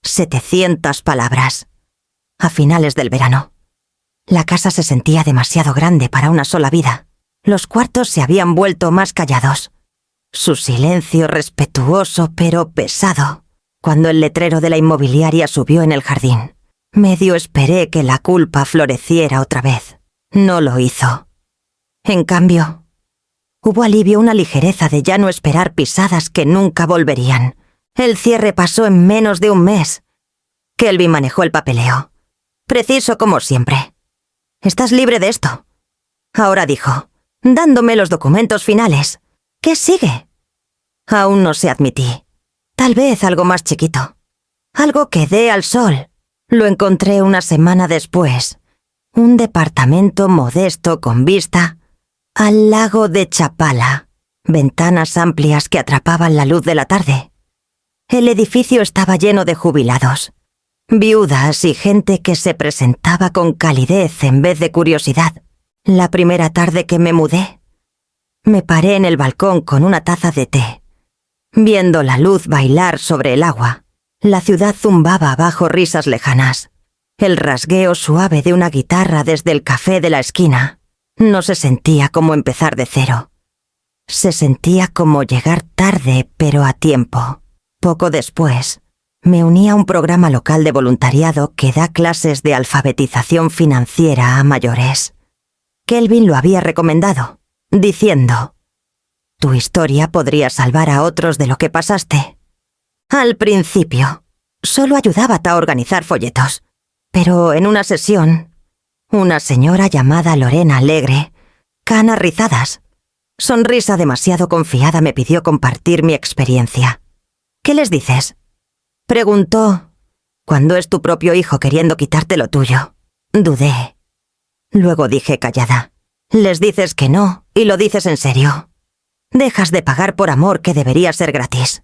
[SPEAKER 1] 700 palabras. A finales del verano. La casa se sentía demasiado grande para una sola vida. Los cuartos se habían vuelto más callados. Su silencio respetuoso pero pesado. Cuando el letrero de la inmobiliaria subió en el jardín, medio esperé que la culpa floreciera otra vez. No lo hizo. En cambio, hubo alivio, una ligereza de ya no esperar pisadas que nunca volverían. El cierre pasó en menos de un mes. Kelvin manejó el papeleo. Preciso como siempre. «Estás libre de esto», ahora dijo, dándome los documentos finales. «¿Qué sigue?» Aún no se admití. Tal vez algo más chiquito. Algo que dé al sol. Lo encontré una semana después. Un departamento modesto con vista al lago de Chapala. Ventanas amplias que atrapaban la luz de la tarde. El edificio estaba lleno de jubilados, viudas y gente que se presentaba con calidez en vez de curiosidad. La primera tarde que me mudé, me paré en el balcón con una taza de té, viendo la luz bailar sobre el agua. La ciudad zumbaba bajo risas lejanas. El rasgueo suave de una guitarra desde el café de la esquina. No se sentía como empezar de cero. Se sentía como llegar tarde, pero a tiempo. Poco después, me uní a un programa local de voluntariado que da clases de alfabetización financiera a mayores. Kelvin lo había recomendado, diciendo: «Tu historia podría salvar a otros de lo que pasaste». Al principio, solo ayudaba a organizar folletos, pero en una sesión, una señora llamada Lorena Alegre, canas rizadas, sonrisa demasiado confiada, me pidió compartir mi experiencia. «¿Qué les dices?», preguntó. «Cuando es tu propio hijo queriendo quitarte lo tuyo». Dudé. Luego dije callada: «Les dices que no y lo dices en serio. Dejas de pagar por amor que debería ser gratis».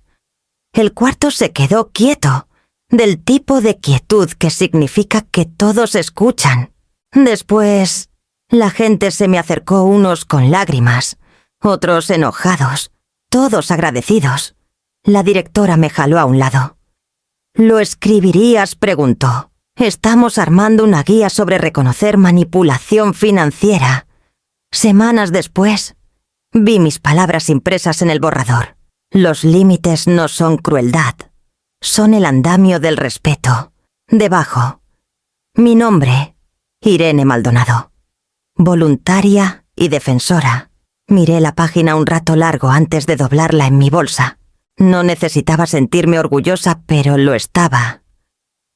[SPEAKER 1] El cuarto se quedó quieto, del tipo de quietud que significa que todos escuchan. Después, la gente se me acercó, unos con lágrimas, otros enojados, todos agradecidos. La directora me jaló a un lado. «¿Lo escribirías?», preguntó. «Estamos armando una guía sobre reconocer manipulación financiera». Semanas después, vi mis palabras impresas en el borrador. Los límites no son crueldad, son el andamio del respeto. Debajo, mi nombre, Irene Maldonado. Voluntaria y defensora. Miré la página un rato largo antes de doblarla en mi bolsa. No necesitaba sentirme orgullosa, pero lo estaba.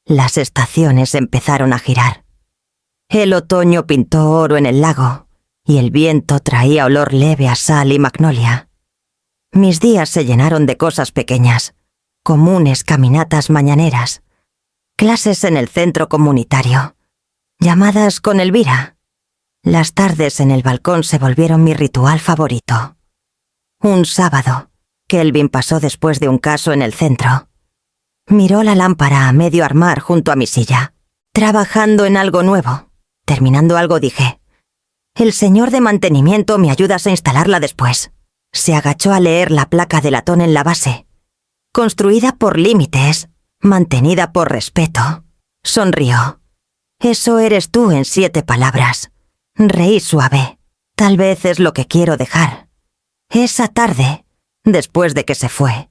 [SPEAKER 1] Las estaciones empezaron a girar. El otoño pintó oro en el lago, y el viento traía olor leve a sal y magnolia. Mis días se llenaron de cosas pequeñas, comunes caminatas mañaneras, clases en el centro comunitario, llamadas con Elvira. Las tardes en el balcón se volvieron mi ritual favorito. Un sábado, Kelvin pasó después de un caso en el centro. Miró la lámpara a medio armar junto a mi silla, trabajando en algo nuevo. Terminando algo dije: «El señor de mantenimiento me ayudas a instalarla después». Se agachó a leer la placa de latón en la base. «Construida por límites, mantenida por respeto». Sonrió. «Eso eres tú en 7 palabras». Reí suave. Tal vez es lo que quiero dejar. Esa tarde, después de que se fue,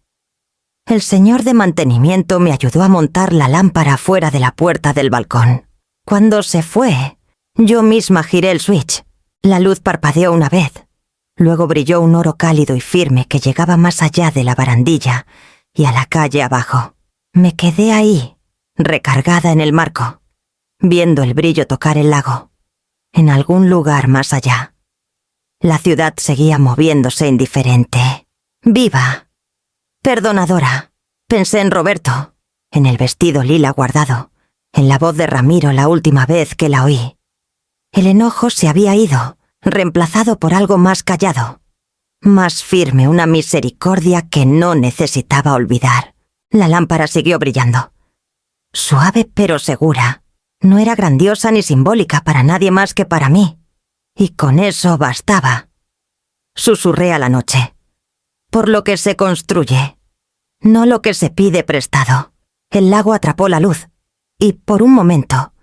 [SPEAKER 1] el señor de mantenimiento me ayudó a montar la lámpara fuera de la puerta del balcón. Cuando se fue, yo misma giré el switch. La luz parpadeó una vez. Luego brilló un oro cálido y firme que llegaba más allá de la barandilla y a la calle abajo. Me quedé ahí, recargada en el marco, viendo el brillo tocar el lago, en algún lugar más allá. La ciudad seguía moviéndose indiferente, viva, perdonadora. Pensé en Roberto, en el vestido lila guardado, en la voz de Ramiro la última vez que la oí. El enojo se había ido, reemplazado por algo más callado, más firme, una misericordia que no necesitaba olvidar. La lámpara siguió brillando. Suave pero segura. No era grandiosa ni simbólica para nadie más que para mí. Y con eso bastaba. Susurré a la noche. Por lo que se construye, no lo que se pide prestado. El lago atrapó la luz, y por un momento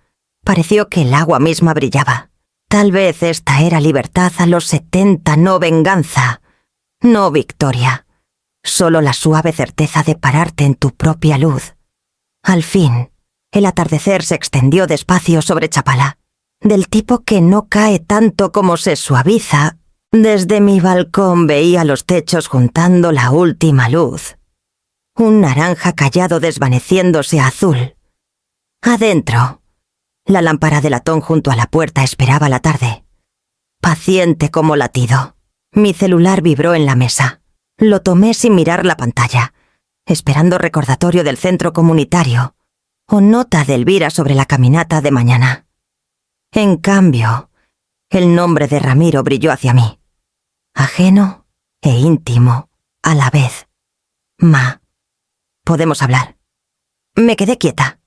[SPEAKER 1] pareció que el agua misma brillaba. Tal vez esta era libertad a los 70, no venganza, no victoria. Solo la suave certeza de pararte en tu propia luz. Al fin, el atardecer se extendió despacio sobre Chapala, del tipo que no cae tanto como se suaviza. Desde mi balcón veía los techos juntando la última luz. Un naranja callado desvaneciéndose a azul. Adentro, la lámpara de latón junto a la puerta esperaba la tarde. Paciente como latido. Mi celular vibró en la mesa. Lo tomé sin mirar la pantalla, esperando recordatorio del centro comunitario o nota de Elvira sobre la caminata de mañana. En cambio, el nombre de Ramiro brilló hacia mí. Ajeno e íntimo a la vez. Ma, podemos hablar. Me quedé quieta.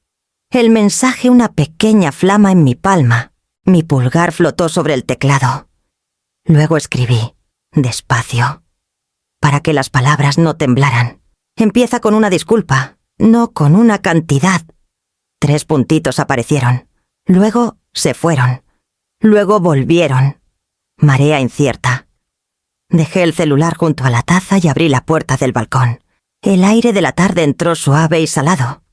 [SPEAKER 1] El mensaje una pequeña flama en mi palma. Mi pulgar flotó sobre el teclado. Luego escribí, despacio, para que las palabras no temblaran. Empieza con una disculpa, no con una cantidad. 3 puntitos aparecieron. Luego se fueron. Luego volvieron. Marea incierta. Dejé el celular junto a la taza y abrí la puerta del balcón. El aire de la tarde entró suave y salado,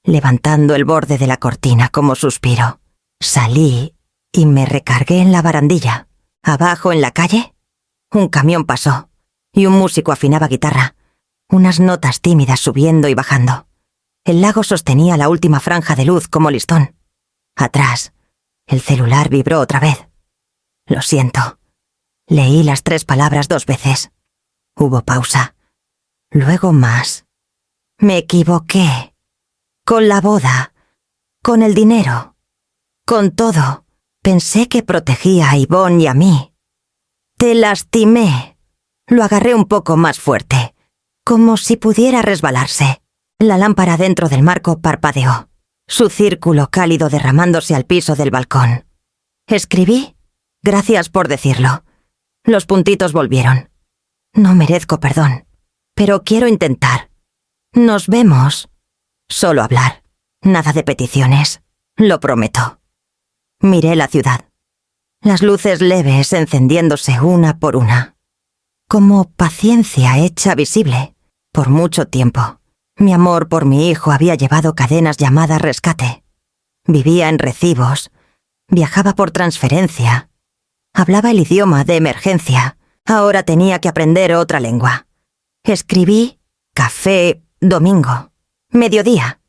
[SPEAKER 1] levantando el borde de la cortina como suspiro. Salí y me recargué en la barandilla. Abajo en la calle, un camión pasó y un músico afinaba guitarra, unas notas tímidas subiendo y bajando. El lago sostenía la última franja de luz como listón. Atrás, el celular vibró otra vez. Lo siento. Leí las 3 palabras 2 veces. Hubo pausa. Luego más. Me equivoqué. Con la boda. Con el dinero. Con todo. Pensé que protegía a Ivonne y a mí. Te lastimé. Lo agarré un poco más fuerte, como si pudiera resbalarse. La lámpara dentro del marco parpadeó, su círculo cálido derramándose al piso del balcón. Escribí, gracias por decirlo. Los puntitos volvieron. No merezco perdón, pero quiero intentar. Nos vemos. Solo hablar. Nada de peticiones. Lo prometo. Miré la ciudad. Las luces leves encendiéndose una por una. Como paciencia hecha visible. Por mucho tiempo. Mi amor por mi hijo había llevado cadenas llamadas rescate. Vivía en recibos. Viajaba por transferencia. Hablaba el idioma de emergencia. Ahora tenía que aprender otra lengua. Escribí café domingo. Mediodía.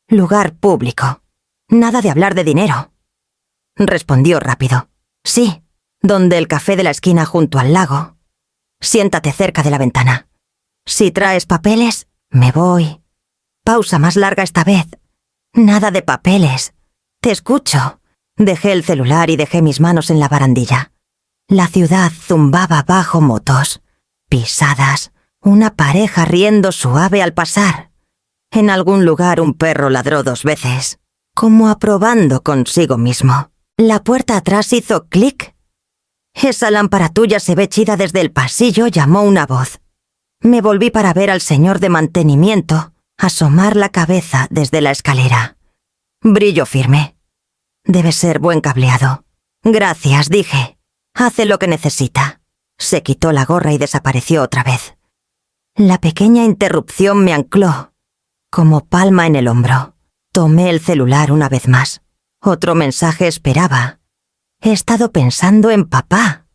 [SPEAKER 1] Lugar público. Nada de hablar de dinero. Respondió rápido. Sí, donde el café de la esquina junto al lago. Siéntate cerca de la ventana. Si traes papeles, me voy. Pausa más larga esta vez. Nada de papeles. Te escucho. Dejé el celular y dejé mis manos en la barandilla. La ciudad zumbaba bajo motos, pisadas, una pareja riendo suave al pasar. En algún lugar un perro ladró 2 veces, como aprobando consigo mismo. La puerta atrás hizo clic. Esa lámpara tuya se ve chida desde el pasillo, llamó una voz. Me volví para ver al señor de mantenimiento asomar la cabeza desde la escalera. Brillo firme. Debe ser buen cableado. Gracias, dije. Hace lo que necesita. Se quitó la gorra y desapareció otra vez. La pequeña interrupción me ancló, como palma en el hombro. Tomé el celular una vez más. Otro mensaje esperaba. He estado pensando en papá.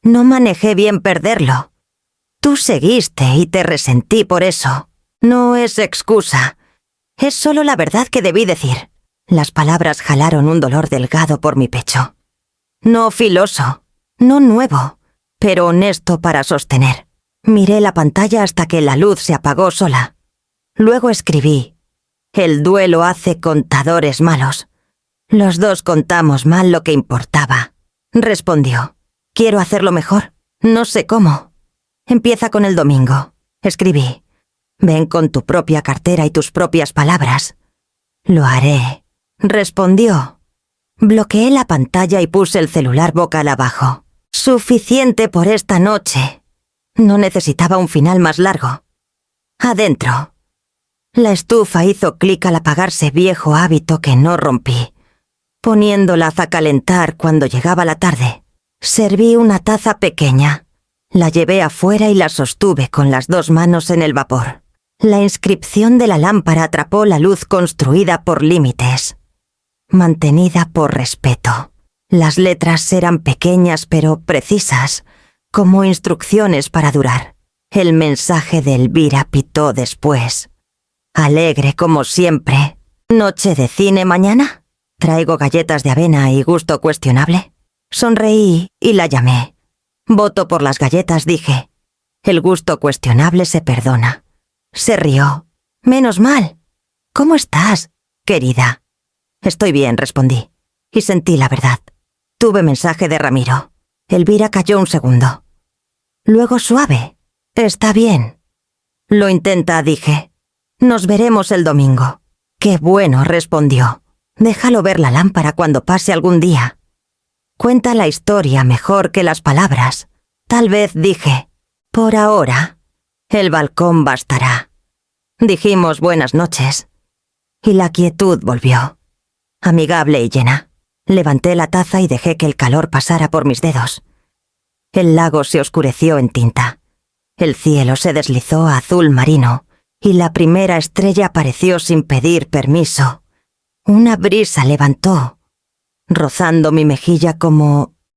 [SPEAKER 1] No manejé bien perderlo. Tú seguiste y te resentí por eso. No es excusa. Es solo la verdad que debí decir. Las palabras jalaron un dolor delgado por mi pecho. No filoso, no nuevo, pero honesto para sostener. Miré la pantalla hasta que la luz se apagó sola. Luego escribí: el duelo hace contadores malos. Los dos contamos mal lo que importaba. Respondió: quiero hacerlo mejor. No sé cómo. Empieza con el domingo. Escribí: ven con tu propia cartera y tus propias palabras. Lo haré. Respondió. Bloqueé la pantalla y puse el celular boca abajo. Suficiente por esta noche. No necesitaba un final más largo. Adentro. La estufa hizo clic al apagarse, viejo hábito que no rompí. Poniéndola a calentar cuando llegaba la tarde, serví una taza pequeña. La llevé afuera y la sostuve con las dos manos en el vapor. La inscripción de la lámpara atrapó la luz construida por límites, mantenida por respeto. Las letras eran pequeñas pero precisas, como instrucciones para durar. El mensaje de Elvira pitó después. Alegre como siempre. ¿Noche de cine mañana? ¿Traigo galletas de avena y gusto cuestionable? Sonreí y la llamé. Voto por las galletas, dije. El gusto cuestionable se perdona. Se rió. Menos mal. ¿Cómo estás, querida? Estoy bien, respondí. Y sentí la verdad. Tuve mensaje de Ramiro. Elvira calló un segundo. Luego suave. Está bien. Lo intenta, dije. Nos veremos el domingo. Qué bueno, respondió. Déjalo ver la lámpara cuando pase algún día. Cuenta la historia mejor que las palabras. Tal vez, dije. Por ahora, el balcón bastará. Dijimos buenas noches. Y la quietud volvió. Amigable y llena. Levanté la taza y dejé que el calor pasara por mis dedos. El lago se oscureció en tinta. El cielo se deslizó a azul marino y la primera estrella apareció sin pedir permiso. Una brisa levantó, rozando mi mejilla como